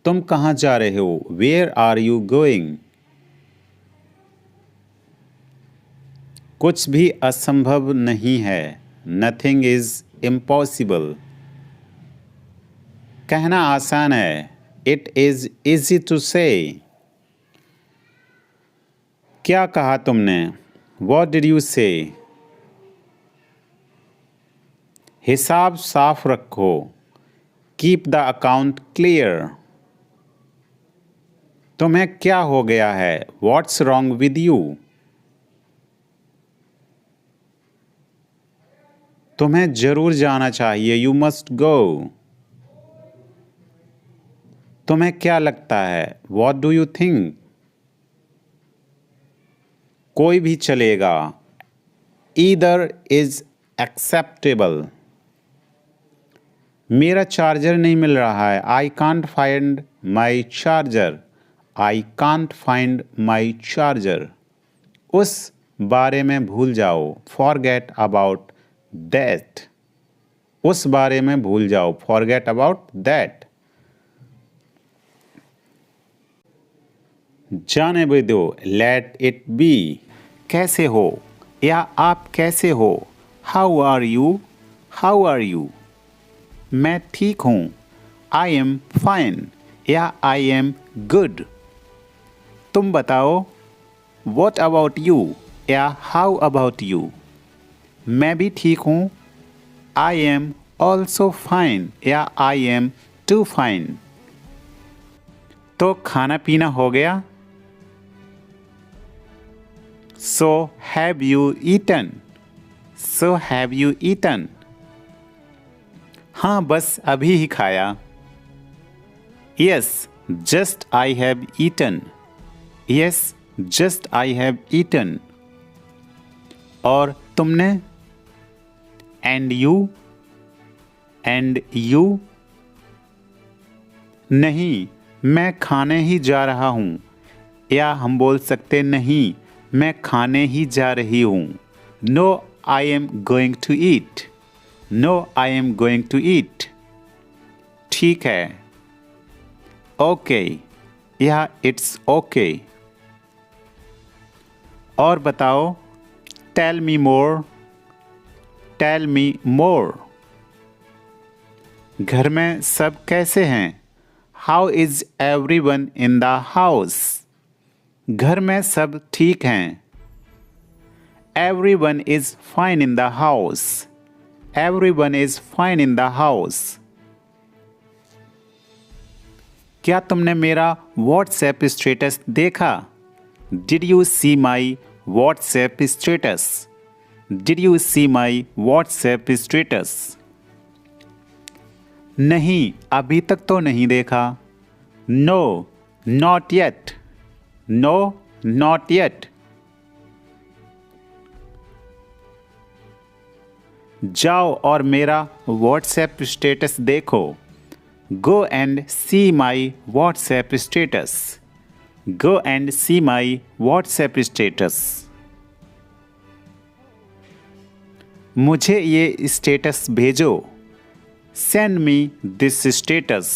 तुम कहाँ जा रहे हो? Where are you going? कुछ भी असंभव नहीं है. Nothing is impossible. कहना आसान है. It is easy to say. क्या कहा तुमने? What did you say? हिसाब साफ रखो. Keep the account clear. तुम्हें क्या हो गया है? What's wrong with you? तुम्हें जरूर जाना चाहिए. You must go. तुम्हें क्या लगता है? What do you think? कोई भी चलेगा. Either is acceptable. मेरा चार्जर नहीं मिल रहा है. I can't find my charger. I can't find my charger. उस बारे में भूल जाओ. Forget about that. उस बारे में भूल जाओ. Forget about that. जाने भी दो. Let it be. कैसे हो? या आप कैसे हो? How are you? How are you? मैं ठीक हूँ. I am fine. या I am good. तुम बताओ. What about you? या how about you? मैं भी ठीक हूँ. I am also fine. या I am too fine. तो खाना पीना हो गया? So have you eaten? So have you eaten? हाँ, बस अभी ही खाया. Yes, just I have eaten. Yes, just I have eaten. और तुमने? And you, and you. नहीं, मैं खाने ही जा रहा हूँ, या हम बोल सकते नहीं, मैं खाने ही जा रही हूँ। No I am going to eat, no I am going to eat. ठीक है, ओके, या इट्स ओके। और बताओ, टेल मी मोर, टेल मी मोर। घर में सब कैसे हैं? How is everyone in the house? घर में सब ठीक हैं। Everyone is fine in the house, everyone is fine in the house. क्या तुमने मेरा व्हाट्सएप स्टेटस देखा? Did you see my WhatsApp status? Did you see my WhatsApp status? नहीं, अभी तक तो नहीं देखा। No, not yet, no, not yet. जाओ और मेरा व्हाट्सएप स्टेटस देखो। Go and see my WhatsApp status, go and see my WhatsApp status. मुझे ये स्टेटस भेजो। Send me this status,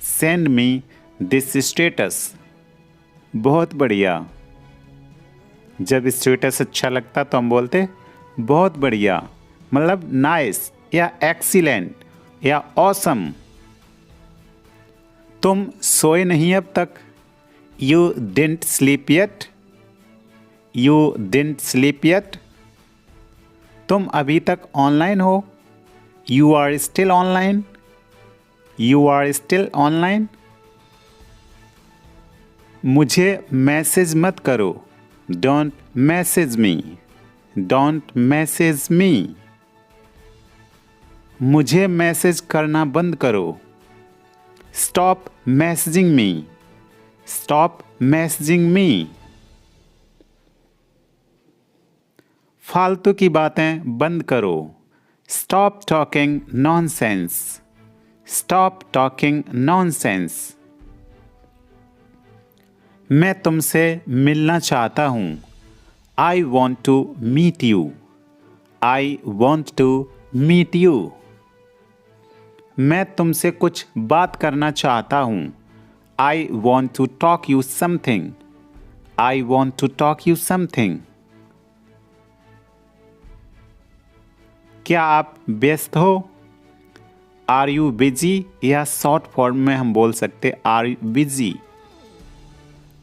send me this status. बहुत बढ़िया। जब स्टेटस अच्छा लगता तो हम बोलते बहुत बढ़िया, मतलब नाइस या एक्सीलेंट या ऑसम। तुम सोए नहीं अब तक? You didn't sleep yet, you didn't sleep yet. तुम अभी तक ऑनलाइन हो? You are still online, you are still online. मुझे मैसेज मत करो। Don't message me, don't message me. मुझे मैसेज करना बंद करो। Stop messaging me, stop messaging me. फालतू की बातें बंद करो। Stop talking nonsense, stop talking nonsense. मैं तुमसे मिलना चाहता हूँ। I want to meet you, I want to meet you. मैं तुमसे कुछ बात करना चाहता हूँ। I want to talk you something, I want to talk you something. क्या आप व्यस्त हो? आर यू बिजी, या शॉर्ट फॉर्म में हम बोल सकते आर यू बिजी।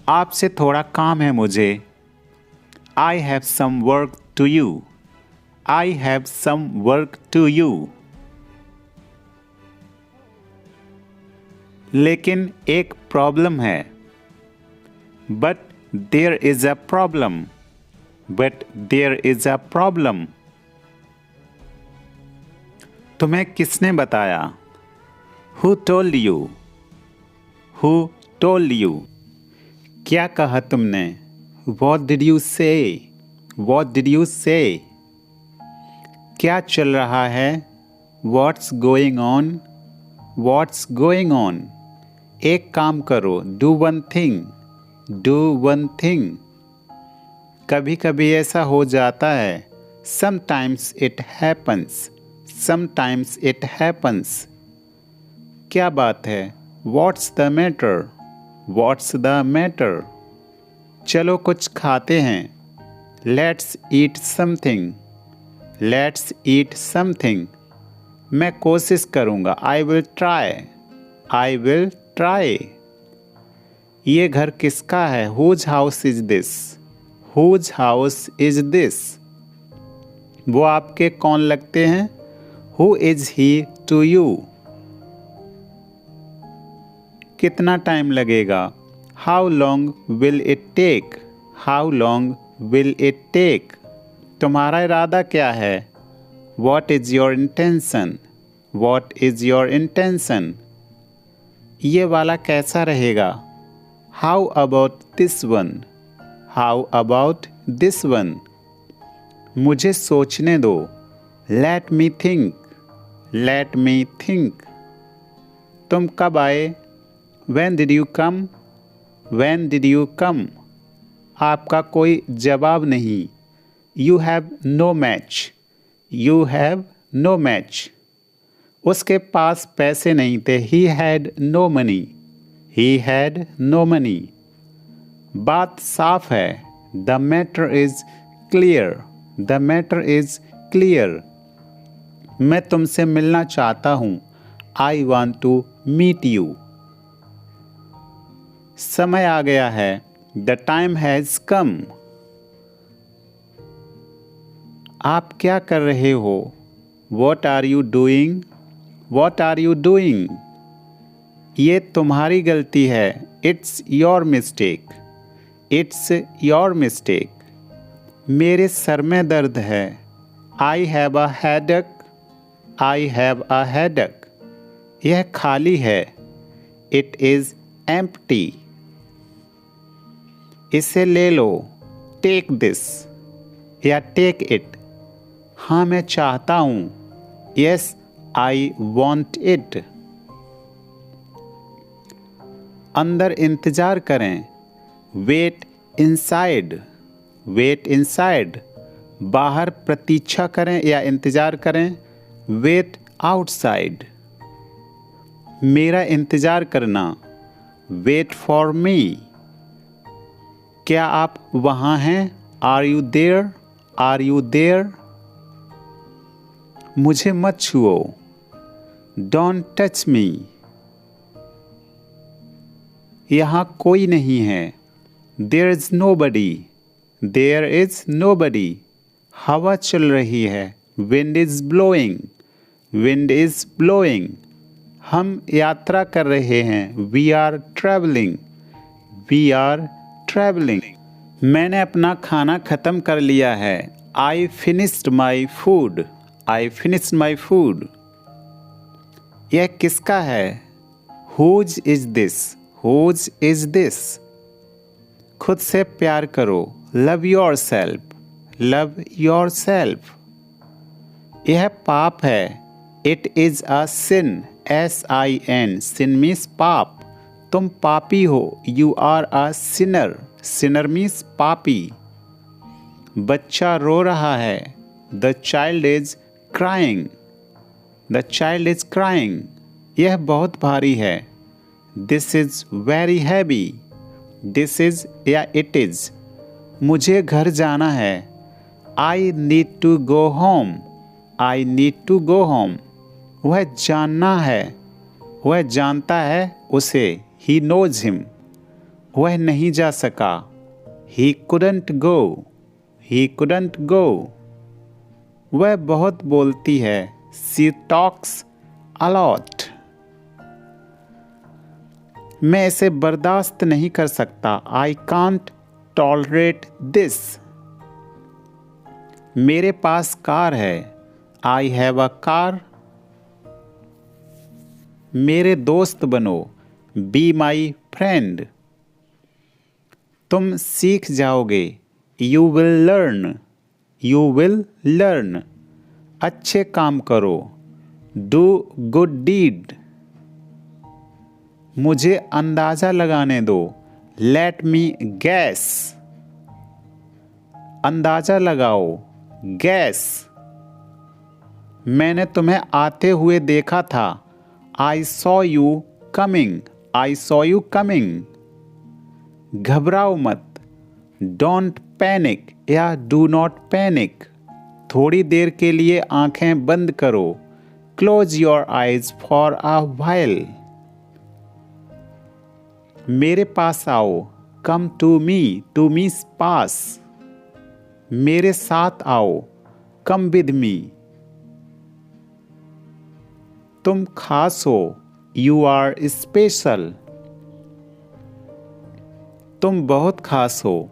आपसे थोड़ा काम है मुझे। I have some work to you, I have some work to you. लेकिन एक प्रॉब्लम है। But there is a problem, but there is a problem. तुम्हें किसने बताया? Who told you, who told you. क्या कहा तुमने? What did you say, what did you say. क्या चल रहा है? What's going on, what's going on. एक काम करो, do one thing, do one thing. कभी कभी ऐसा हो जाता है। Sometimes it happens, sometimes it happens. क्या बात है? What's the matter, what's the matter. चलो कुछ खाते हैं। Let's eat something, let's eat something. मैं कोशिश करूँगा। I will try, I will try. ये घर किसका है? Whose house is this, whose house is this. वो आपके कौन लगते हैं? Who is he to you. कितना टाइम लगेगा? How long will it take, how long will it take. तुम्हारा इरादा क्या है? What is your intention, what is your intention. ये वाला कैसा रहेगा? How about this one, how about this one. मुझे सोचने दो। Let me think. Let me think. तुम कब आए? When did you come? When did you come? आपका कोई जवाब नहीं. You have no match. You have no match. उसके पास पैसे नहीं थे. He had no money. He had no money. बात साफ है. The matter is clear. The matter is clear. मैं तुमसे मिलना चाहता हूँ. I want to meet you. समय आ गया है. The time has come. आप क्या कर रहे हो? What are you doing? What are you doing? ये तुम्हारी गलती है. It's your mistake. It's your mistake. मेरे सर में दर्द है. I have a headache. I have a headache. यह खाली है. It is empty. इसे ले लो. Take this. या take it. हाँ मैं चाहता हूँ. Yes, I want it. अंदर इंतजार करें. Wait inside. Wait inside. बाहर प्रतीक्षा करें या इंतजार करें. Wait outside. मेरा इंतजार करना. Wait for me. क्या आप वहाँ हैं? Are you there? Are you there? मुझे मत छुओ. Don't touch me. यहाँ कोई नहीं है. There is nobody. There is nobody. हवा चल रही है. Wind is blowing. Wind is blowing. हम यात्रा कर रहे हैं. We are traveling. We are traveling. मैंने अपना खाना खत्म कर लिया है. I finished my food. I finished my food. यह किसका है? Whose is this? Whose is this? खुद से प्यार करो. Love yourself. Love yourself. यह पाप है. It is a sin. S-I-N. Sin means पाप. तुम पापी हो. You are a sinner. Sinner means पापी. बच्चा रो रहा है. The child is crying. The child is crying. यह बहुत भारी है. This is very heavy. This is या it is. मुझे घर जाना है. I need to go home. I need to go home. वह जानना है. वह जानता है उसे. He knows him. वह नहीं जा सका. He couldn't go. He couldn't go. वह बहुत बोलती है. She talks a lot. मैं इसे बर्दाश्त नहीं कर सकता. I can't tolerate this. मेरे पास कार है. I have a car. मेरे दोस्त बनो. Be my friend. तुम सीख जाओगे. You will learn. You will learn. अच्छे काम करो. Do good deed. मुझे अंदाज़ा लगाने दो. Let me guess. अंदाज़ा लगाओ. Guess. मैंने तुम्हें आते हुए देखा था. I saw you coming. I saw you coming. घबराओ मत. Don't panic या do not panic. थोड़ी देर के लिए आंखें बंद करो. Close your eyes for a while. मेरे पास आओ. Come to me. To me's pass. मेरे साथ आओ. Come with me. तुम खास हो. You are special. तुम बहुत खास हो.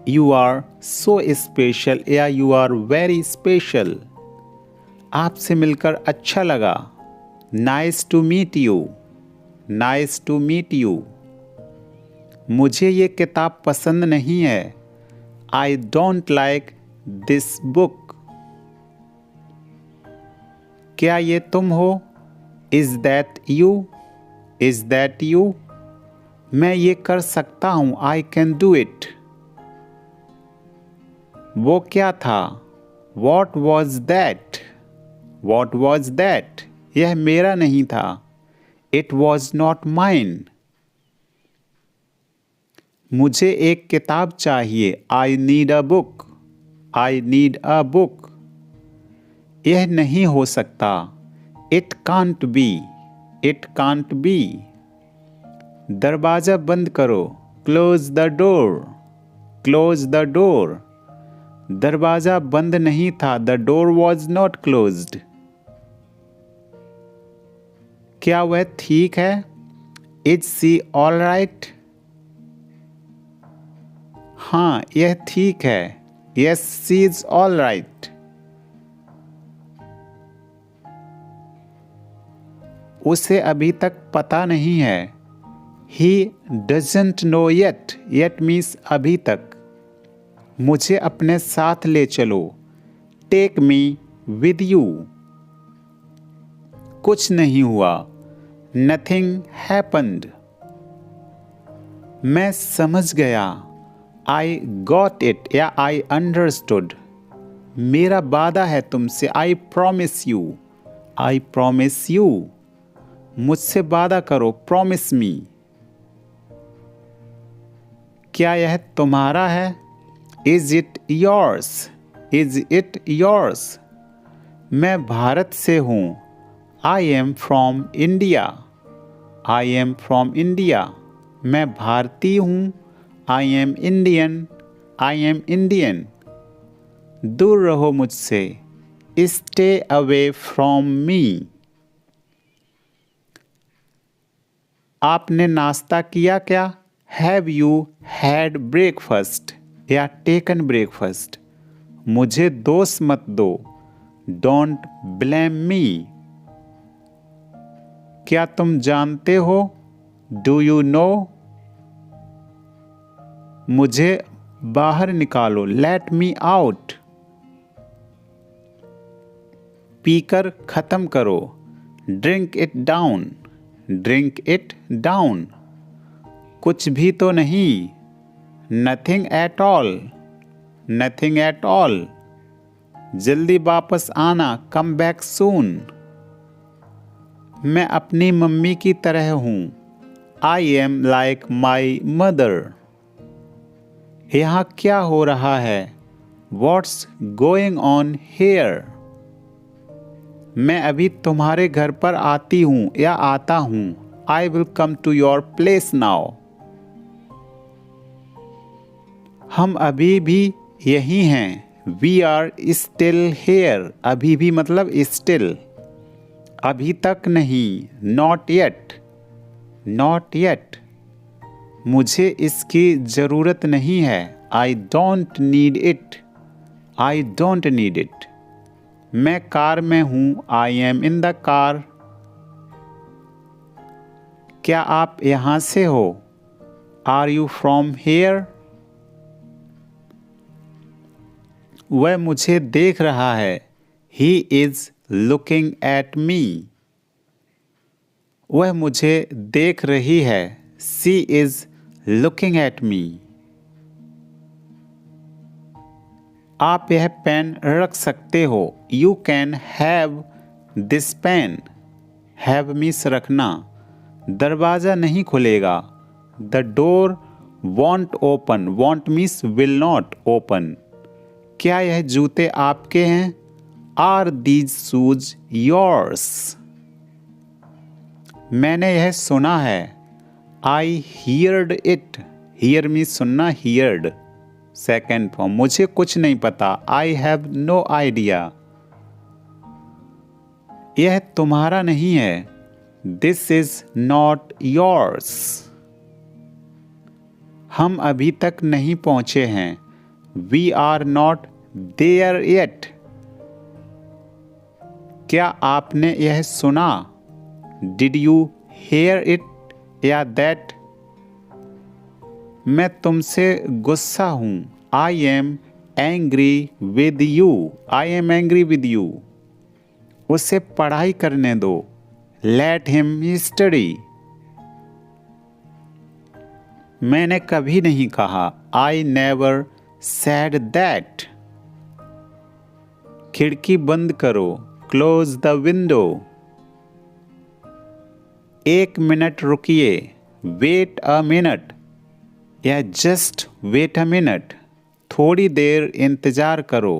You are so special या you are very special. आपसे मिलकर अच्छा लगा. Nice to meet you. Nice to meet you. मुझे ये किताब पसंद नहीं है. I don't like this book. क्या ये तुम हो? Is that you? Is that you? मैं ये कर सकता हूँ, आई कैन डू इट। वो क्या था? What was that? What was that? यह मेरा नहीं था। It was not mine. मुझे एक किताब चाहिए, I need a book. I need a book. यह नहीं हो सकता, it can't be. It can't be. दरवाज़ा बंद करो, close the door. Close the door. दरवाज़ा बंद नहीं था, the door was not closed. क्या वह ठीक है? Is she all right? हाँ, यह ठीक है। Yes, she is all right. उसे अभी तक पता नहीं है। He doesn't know yet. Yet means अभी तक। मुझे अपने साथ ले चलो, टेक मी विद यू। कुछ नहीं हुआ, नथिंग हैपन्ड। मैं समझ गया, आई गॉट इट या आई अंडरस्टूड। मेरा वादा है तुमसे, I promise you. I promise you. मुझसे वादा करो, प्रॉमिस मी। क्या यह तुम्हारा है? Is it yours? Is it yours? मैं भारत से हूँ, I am from India. I am from India. मैं भारतीय हूँ, I M Indian. I am Indian. दूर रहो मुझसे, स्टे अवे फ्रॉम मी। आपने नाश्ता किया क्या? हैव यू हैड ब्रेकफास्ट या टेकन ब्रेकफास्ट? मुझे दोष मत दो, डोंट ब्लेम मी। क्या तुम जानते हो? Do you no? मुझे बाहर निकालो, लेट मी आउट। पीकर खत्म करो, drink it down. Drink it down. कुछ भी तो नहीं, nothing at all. Nothing at all. जल्दी वापस आना, कम बैक सून। मैं अपनी मम्मी की तरह हूँ, I am like my mother. यहाँ क्या हो रहा है? What's going on here? मैं अभी तुम्हारे घर पर आती हूँ या आता हूँ, I will come to your place now. हम अभी भी यही हैं, वी आर स्टिल हेयर। अभी भी मतलब स्टिल। अभी तक नहीं, नॉट येट। Not yet. मुझे इसकी ज़रूरत नहीं है, I don't need it. I don't need it. मैं कार में हूँ, I am in the car. क्या आप यहाँ से हो? Are you from here? वह मुझे देख रहा है, he is looking at me. वह मुझे देख रही है, she is looking at me. आप यह पेन रख सकते हो, you can have this pen. Have means रखना। दरवाज़ा नहीं खुलेगा, the door want open. Won't means will not open. क्या यह जूते आपके हैं? Are these shoes yours? मैंने यह सुना है, I heard it. Hear means सुनना, हियर्ड सेकेंड फॉर्म। मुझे कुछ नहीं पता, आई हैव नो आइडिया। यह तुम्हारा नहीं है, दिस इज नॉट योर्स। हम अभी तक नहीं पहुंचे हैं, we are not there yet. क्या आपने यह सुना? डिड यू हेयर इट या दैट? मैं तुमसे गुस्सा हूँ, I am angry with you. I am angry with you. उसे पढ़ाई करने दो। Let him study. मैंने कभी नहीं कहा। I never said that. खिड़की बंद करो। Close the window. 1 मिनट रुकिए। वेट अ मिनट या जस्ट वेट अ मिनट। थोड़ी देर इंतजार करो।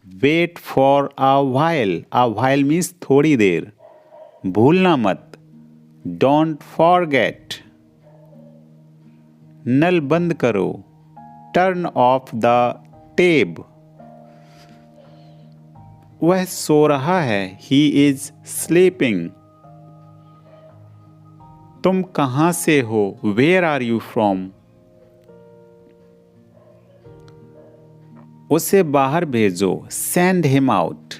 Wait for a while means थोड़ी देर। भूलना मत। Don't forget. नल बंद करो। Turn off the tap. वह सो रहा है। He is sleeping. तुम कहाँ से हो? Where are you from? उसे बाहर भेजो। Send him out.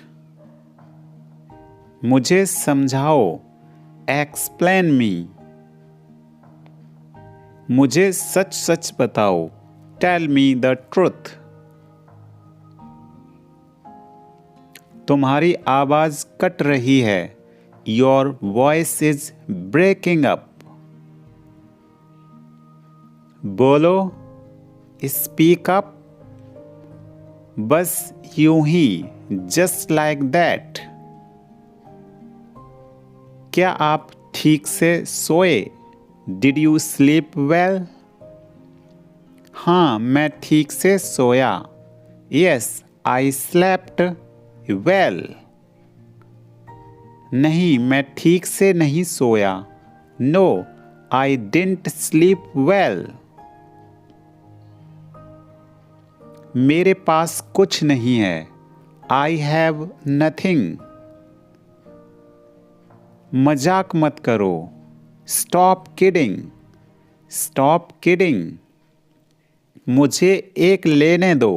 मुझे समझाओ। Explain me. मुझे सच सच बताओ। Tell me the truth. तुम्हारी आवाज कट रही है। Your voice is breaking up. बोलो। Speak up. बस यूं ही। Just like that. क्या आप ठीक से सोए? Did you sleep well? हाँ, मैं ठीक से सोया। Yes, I slept well. नहीं, मैं ठीक से नहीं सोया। No, I didn't sleep well. मेरे पास कुछ नहीं है। I have nothing. मजाक मत करो। Stop kidding. Stop kidding. मुझे एक लेने दो।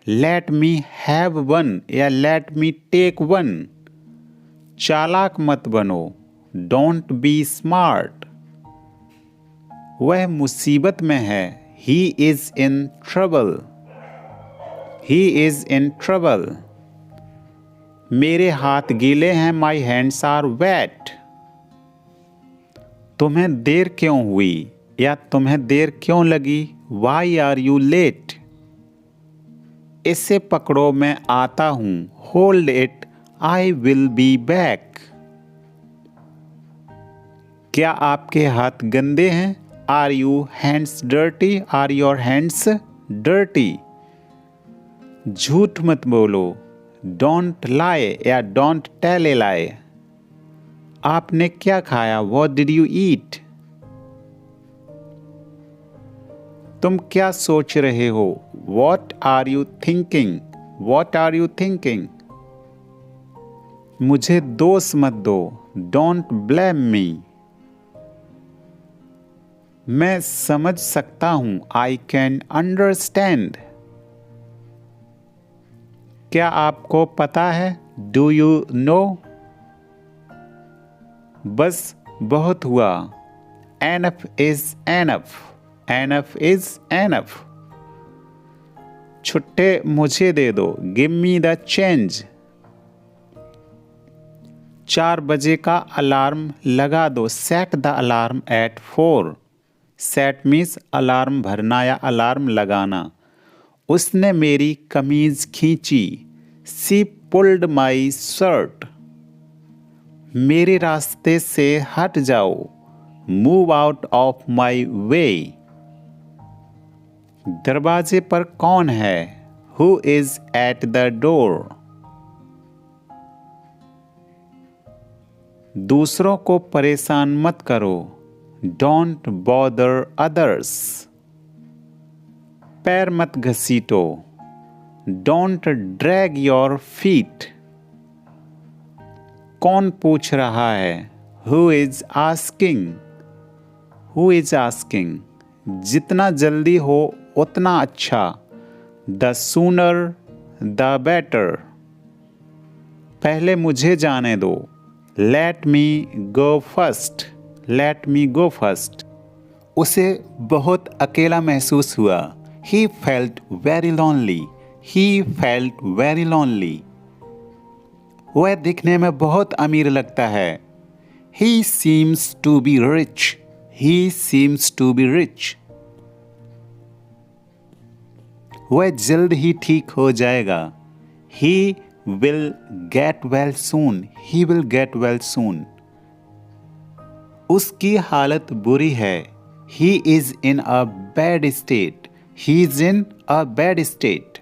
लेट मी हैव वन या लेट मी टेक वन। चालाक मत बनो। Don't be smart. वह मुसीबत में है। He is in trouble. He is in trouble. मेरे हाथ गीले हैं। My hands are wet. तुम्हें देर क्यों हुई या तुम्हें देर क्यों लगी? Why are you late? इसे पकड़ो, मैं आता हूँ। Hold it, I will be back. क्या आपके हाथ गंदे हैं? Are you hands dirty? Are your hands dirty? झूठ मत बोलो। डोंट लाई या डोंट टेल ए लाई। आपने क्या खाया? What did you eat? तुम क्या सोच रहे हो? What are you thinking? What are you thinking? मुझे दोष मत दो। Don't blame me. मैं समझ सकता हूं। I can understand. क्या आपको पता है? Do you know? बस बहुत हुआ। Enough is enough. Enough is enough. छुट्टे मुझे दे दो। Give me the change. 4 बजे का अलार्म लगा दो। Set the alarm eight 4। Set means alarm भरना या अलार्म लगाना। उसने मेरी कमीज खींची। She pulled my shirt. मेरे रास्ते से हट जाओ। Move out of my way. दरवाजे पर कौन है? Who is at the door? दूसरों को परेशान मत करो। Don't bother others. पैर मत घसीटो। Don't drag your feet. कौन पूछ रहा है? Who is asking? Who is asking? जितना जल्दी हो उतना अच्छा। The sooner the better. पहले मुझे जाने दो। Let me go first. Let me go first. उसे बहुत अकेला महसूस हुआ। He felt very lonely. He felt very lonely. वह दिखने में बहुत अमीर लगता है। He seems to be rich. He seems to be rich. वह जल्द ही ठीक हो जाएगा। He will get well soon. He will get well soon. उसकी हालत बुरी है। He is in a bad state. He is in a bad state.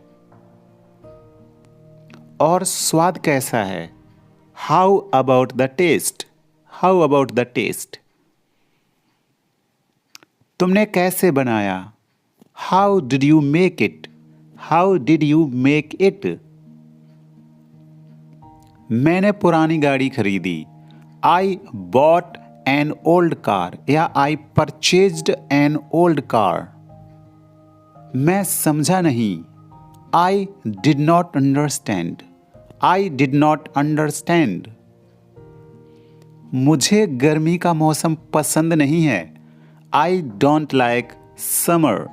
और स्वाद कैसा है? How about the taste? How about the taste? तुमने कैसे बनाया? How did you make it? How did you make it? मैंने पुरानी गाड़ी खरीदी। I bought an old car या I purchased an old car. मैं समझा नहीं। I did not understand. I did not understand. मुझे गर्मी का मौसम पसंद नहीं है। I don't like summer.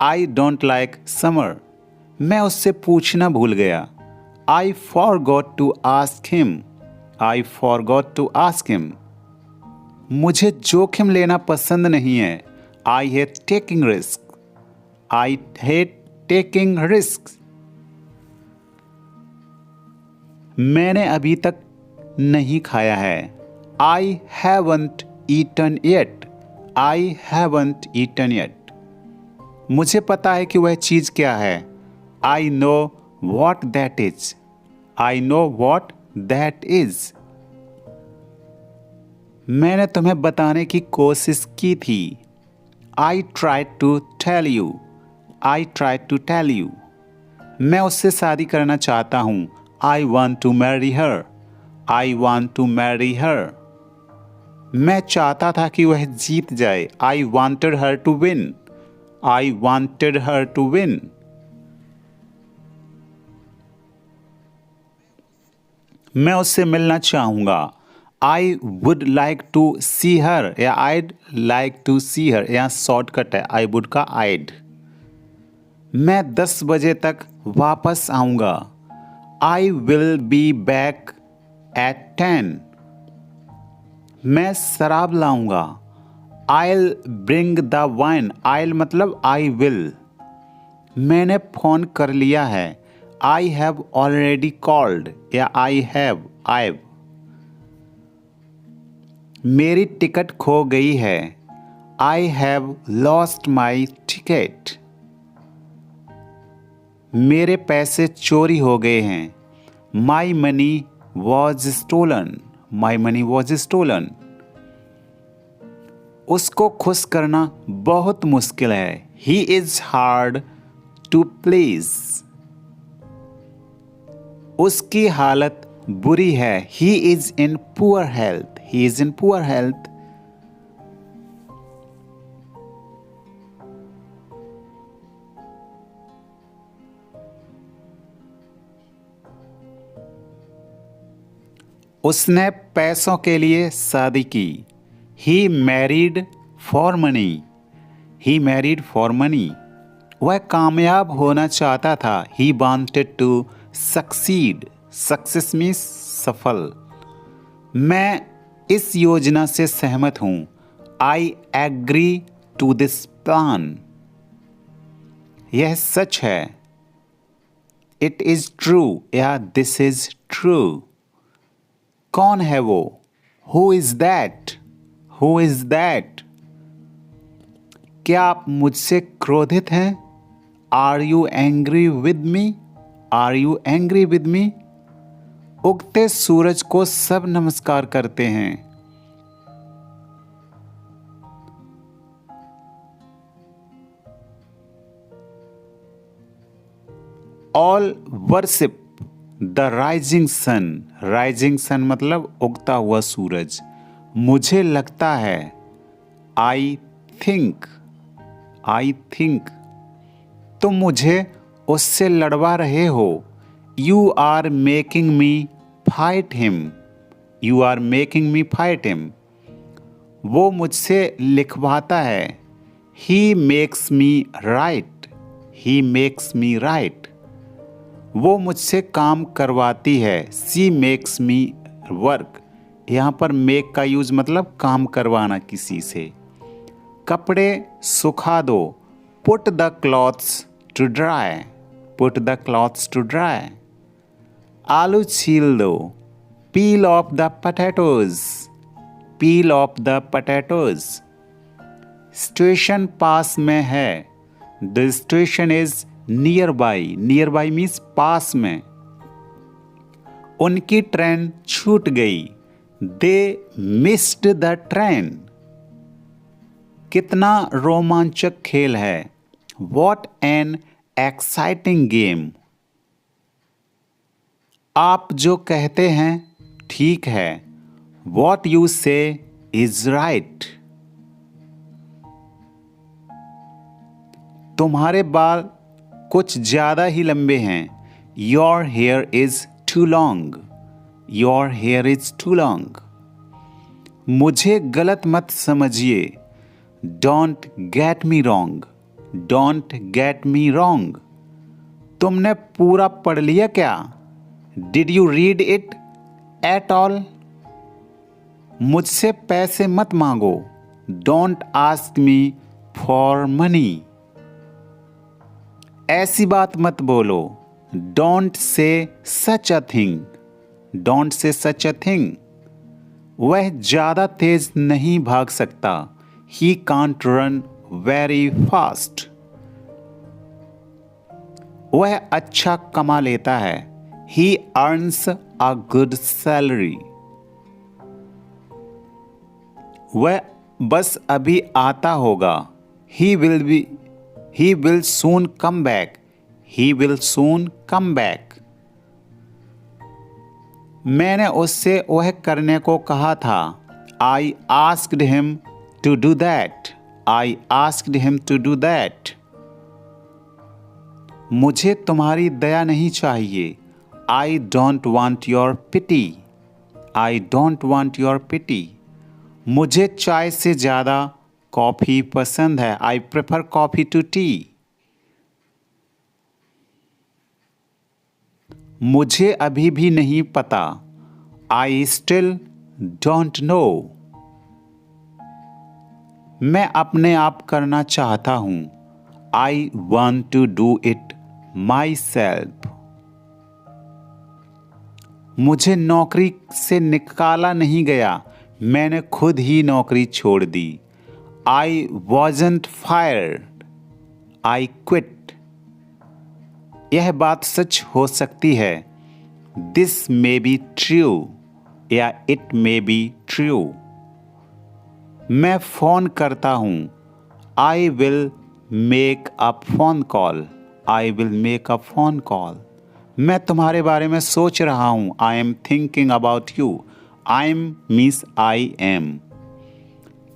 I don't like summer. मैं उससे पूछना भूल गया। I forgot to ask him. I forgot to ask him. मुझे जोखिम लेना पसंद नहीं है। I hate taking risks. I hate taking risks. मैंने अभी तक नहीं खाया है। I haven't eaten yet. I haven't eaten yet. मुझे पता है कि वह चीज़ क्या है। I know what that is. I know what that is. मैंने तुम्हें बताने की कोशिश की थी। I tried to tell you. I tried to tell you. मैं उससे शादी करना चाहता हूँ। I want to marry her. I want to marry her. मैं चाहता था कि वह जीत जाए। I wanted her to win. I wanted her to win. मैं उससे मिलना चाहूँगा। I would like to see her या I'd like to see her या शॉर्टकट है I would का I'd। मैं 10 बजे तक वापस आऊँगा। I will be back at 10. मैं शराब लाऊंगा। I'll bring the wine. I'll मतलब I will. मैंने फ़ोन कर लिया है। I have already called या I have. I've. मेरी टिकट खो गई है। I have lost my ticket. मेरे पैसे चोरी हो गए हैं। My money was stolen. My money was stolen. उसको खुश करना बहुत मुश्किल है। He is hard to please. उसकी हालत बुरी है। He is in poor health. He is in poor health. उसने पैसों के लिए शादी की। He married for money. He married for money. वह कामयाब होना चाहता था। He wanted to succeed. Success means सफल। मैं इस योजना से सहमत हूँ। I agree to this plan. यह सच है। It is true या this is true. कौन है वो? Who is that? Who is that? क्या आप मुझसे क्रोधित हैं? Are you angry with me? Are you angry with me? उगते सूरज को सब नमस्कार करते हैं। All worship the rising sun. Rising sun मतलब उगता हुआ सूरज। मुझे लगता है। I think. I think. तुम मुझे उससे लड़वा रहे हो। You are making me fight him. You are making me fight him. वो मुझसे लिखवाता है। He makes me write. He makes me write. वो मुझसे काम करवाती है। सी मेक्स मी वर्क। यहाँ पर मेक का यूज मतलब काम करवाना किसी से। कपड़े सुखा दो। Put the clothes to dry. Put the clothes to dry. आलू छील दो। Peel off the potatoes. Peel off the potatoes. Station पास में है। The station is nearby. Nearby means पास में। उनकी ट्रेन छूट गई। They missed the train. कितना रोमांचक खेल है। What an exciting game. आप जो कहते हैं ठीक है। What you say is right. तुम्हारे बाल कुछ ज्यादा ही लंबे हैं। Your hair is too long. Your hair is too long. मुझे गलत मत समझिए। Don't get me wrong. Don't get me wrong. तुमने पूरा पढ़ लिया क्या? Did you read it at all? मुझसे पैसे मत मांगो। Don't ask me for money. ऐसी बात मत बोलो। Don't say such a thing. Don't say such a thing. वह ज्यादा तेज नहीं भाग सकता। He can't run very fast. वह अच्छा कमा लेता है। He earns a good salary. वह बस अभी आता होगा। He will soon come back. He will soon come back. मैंने उससे वह करने को कहा था। I asked him to do that. I asked him to do that. मुझे तुम्हारी दया नहीं चाहिए। I don't want your pity. I don't want your pity. मुझे चाय से ज़्यादा कॉफ़ी पसंद है। I prefer coffee to tea. मुझे अभी भी नहीं पता। I still don't know. मैं अपने आप करना चाहता हूँ। I want to do it myself. मुझे नौकरी से निकाला नहीं गया। मैंने खुद ही नौकरी छोड़ दी। I wasn't fired. I quit. यह बात सच हो सकती है। दिस मे बी ट्रू या इट मे बी ट्रू। मैं फोन करता हूँ। I will make a phone call. I will make a phone call. मैं तुम्हारे बारे में सोच रहा हूँ। I am thinking about you. I am means I am.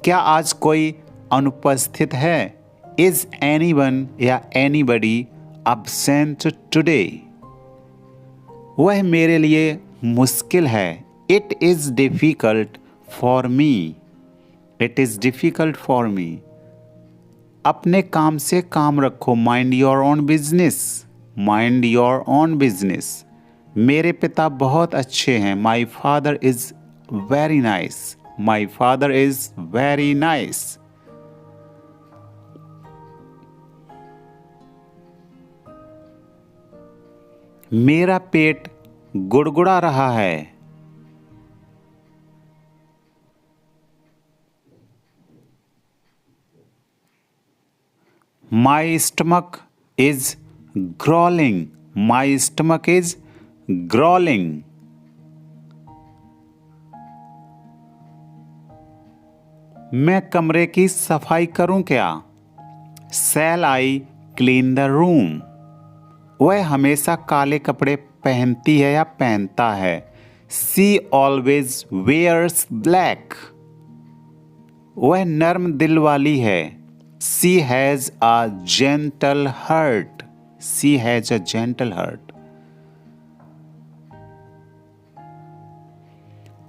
क्या आज कोई अनुपस्थित है? इज एनीवन या एनीबडी absent टुडे? वह मेरे लिए मुश्किल है। It is difficult for me. It is difficult for me. अपने काम से काम रखो। Mind your own business. Mind your own business. मेरे पिता बहुत अच्छे हैं। My father is very nice. My father is very nice. मेरा पेट गुड़गुड़ा रहा है। My stomach is growling. My stomach is growling. मैं कमरे की सफाई करूं क्या? Shall I clean the room? वह हमेशा काले कपड़े पहनती है या पहनता है। She always wears black. वह नर्म दिल वाली है। She has a gentle heart. She has a gentle heart.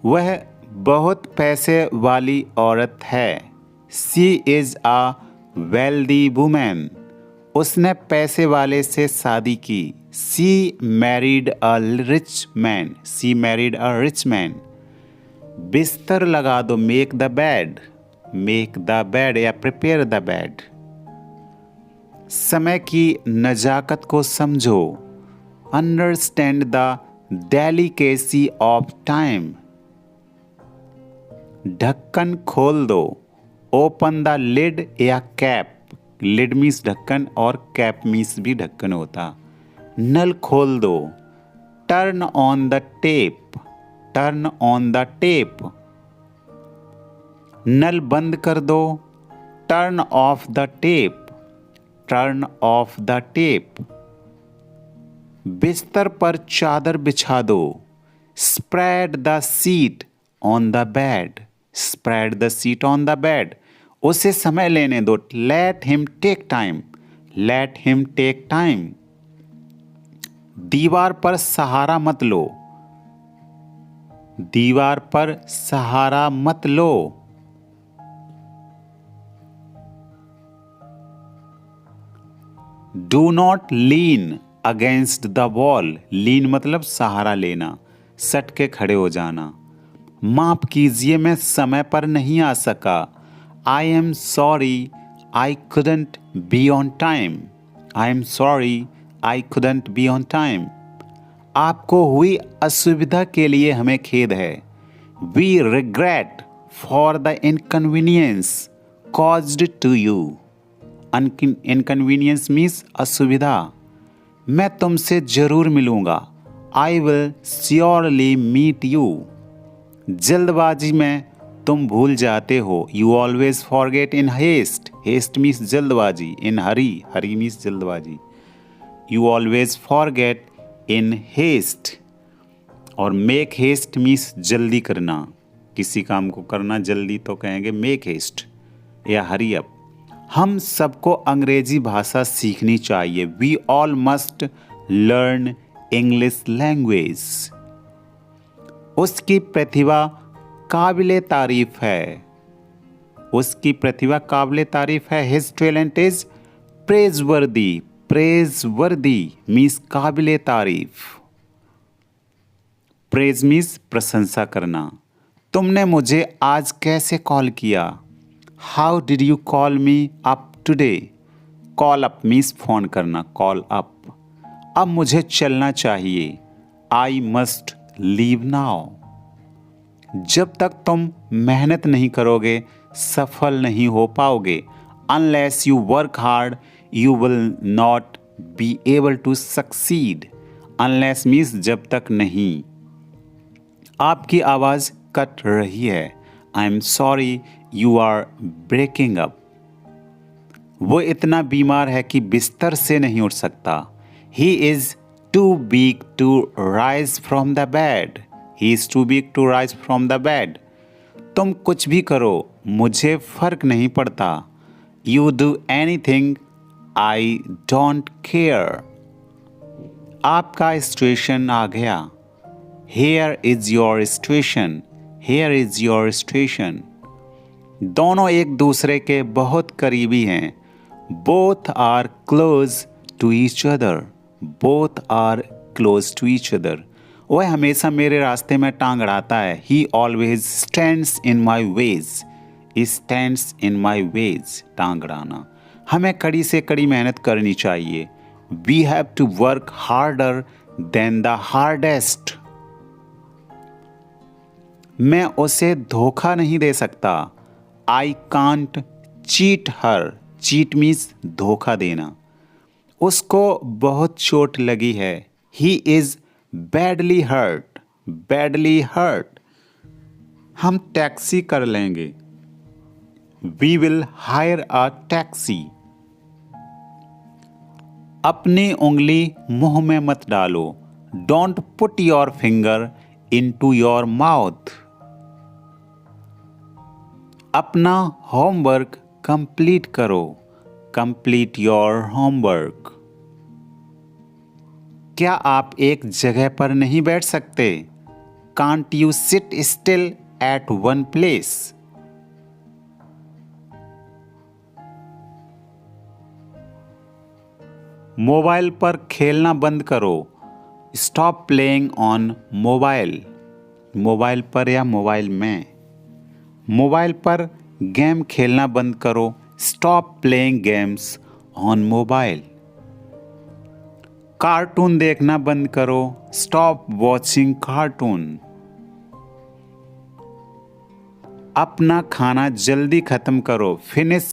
वह बहुत पैसे वाली औरत है। She is a wealthy woman. उसने पैसे वाले से शादी की। She married a rich man. She married a rich man. बिस्तर लगा दो, make the bed. Make the bed या प्रिपेयर द बेड। समय की नजाकत को समझो, understand the delicacy of time. ढक्कन खोल दो, ओपन द लिड या कैप। लिड मीन्स ढक्कन और कैप मीन्स भी ढक्कन होता। नल खोल दो, turn on the tap. Turn on the tap. नल बंद कर दो, turn off the tap. Turn off the tap. बिस्तर पर चादर बिछा दो, spread the sheet on the bed. Spread the sheet on the bed. उसे समय लेने दो, let him take time. Let him take time. दीवार पर सहारा मत लो। दीवार पर सहारा मत लो। Do not lean against the wall. लीन मतलब सहारा लेना, सट के खड़े हो जाना। माफ कीजिए, मैं समय पर नहीं आ सका। I am sorry, I couldn't be on time. I am sorry, I couldn't be on time. आपको हुई असुविधा के लिए हमें खेद है। We regret for the inconvenience caused to you. Inconvenience means असुविधा। मैं तुमसे जरूर मिलूंगा। I will surely meet you. जल्दबाजी में तुम भूल जाते हो। You always forget in haste. Haste means जल्दबाजी। इन हरी, हरी मीन्स जल्दबाजी। You always forget in haste. और मेक हेस्ट मीन्स जल्दी करना, किसी काम को करना जल्दी तो कहेंगे मेक हेस्ट या हरी अप। हम सबको अंग्रेजी भाषा सीखनी चाहिए। We all must learn English language. उसकी प्रतिभा काबिले तारीफ है। उसकी प्रतिभा काबिले तारीफ है। His talent is प्रेजवर्दी। प्रेजवर्दी मीन्स काबिले तारीफ। प्रेज मीन्स प्रशंसा करना। तुमने मुझे आज कैसे कॉल किया? How did you call me up today? Call up means phone करना, कॉल अप। अब मुझे चलना चाहिए। I must leave now. जब तक तुम मेहनत नहीं करोगे सफल नहीं हो पाओगे। Unless you work hard you will not be able to succeed. Unless means जब तक नहीं। आपकी आवाज कट रही है। I am sorry, you are breaking up. वो इतना बीमार है कि बिस्तर से नहीं उठ सकता। He is too weak to rise from the bed. He is too weak to rise from the bed. तुम कुछ भी करो, मुझे फर्क नहीं पड़ता। You do anything, I don't care. आपका स्टेशन आ गया। Here is your station. Here is your station. दोनों एक दूसरे के बहुत करीबी हैं। Both are close to each other. Both are close to each other. वह हमेशा मेरे रास्ते में टांग अड़ाता है। He always stands in my ways. Stands in my ways, टांग अड़ाना। हमें कड़ी से कड़ी मेहनत करनी चाहिए। We have to work harder than the hardest. मैं उसे धोखा नहीं दे सकता। I can't cheat her. Cheat means धोखा देना। उसको बहुत चोट लगी है। He is badly hurt. Badly hurt. हम टैक्सी कर लेंगे। We will hire a taxi. अपनी उंगली मुंह में मत डालो। Don't put your finger into your mouth. अपना होमवर्क कंप्लीट करो। Complete your homework. क्या आप एक जगह पर नहीं बैठ सकते? Can't you sit still at one place? Mobile पर खेलना बंद करो। Stop playing on mobile. Mobile पर या मोबाइल में। मोबाइल पर गेम खेलना बंद करो। Stop playing games on mobile. Cartoon देखना बंद करो। Stop watching cartoon. अपना खाना जल्दी खत्म करो। फिनिश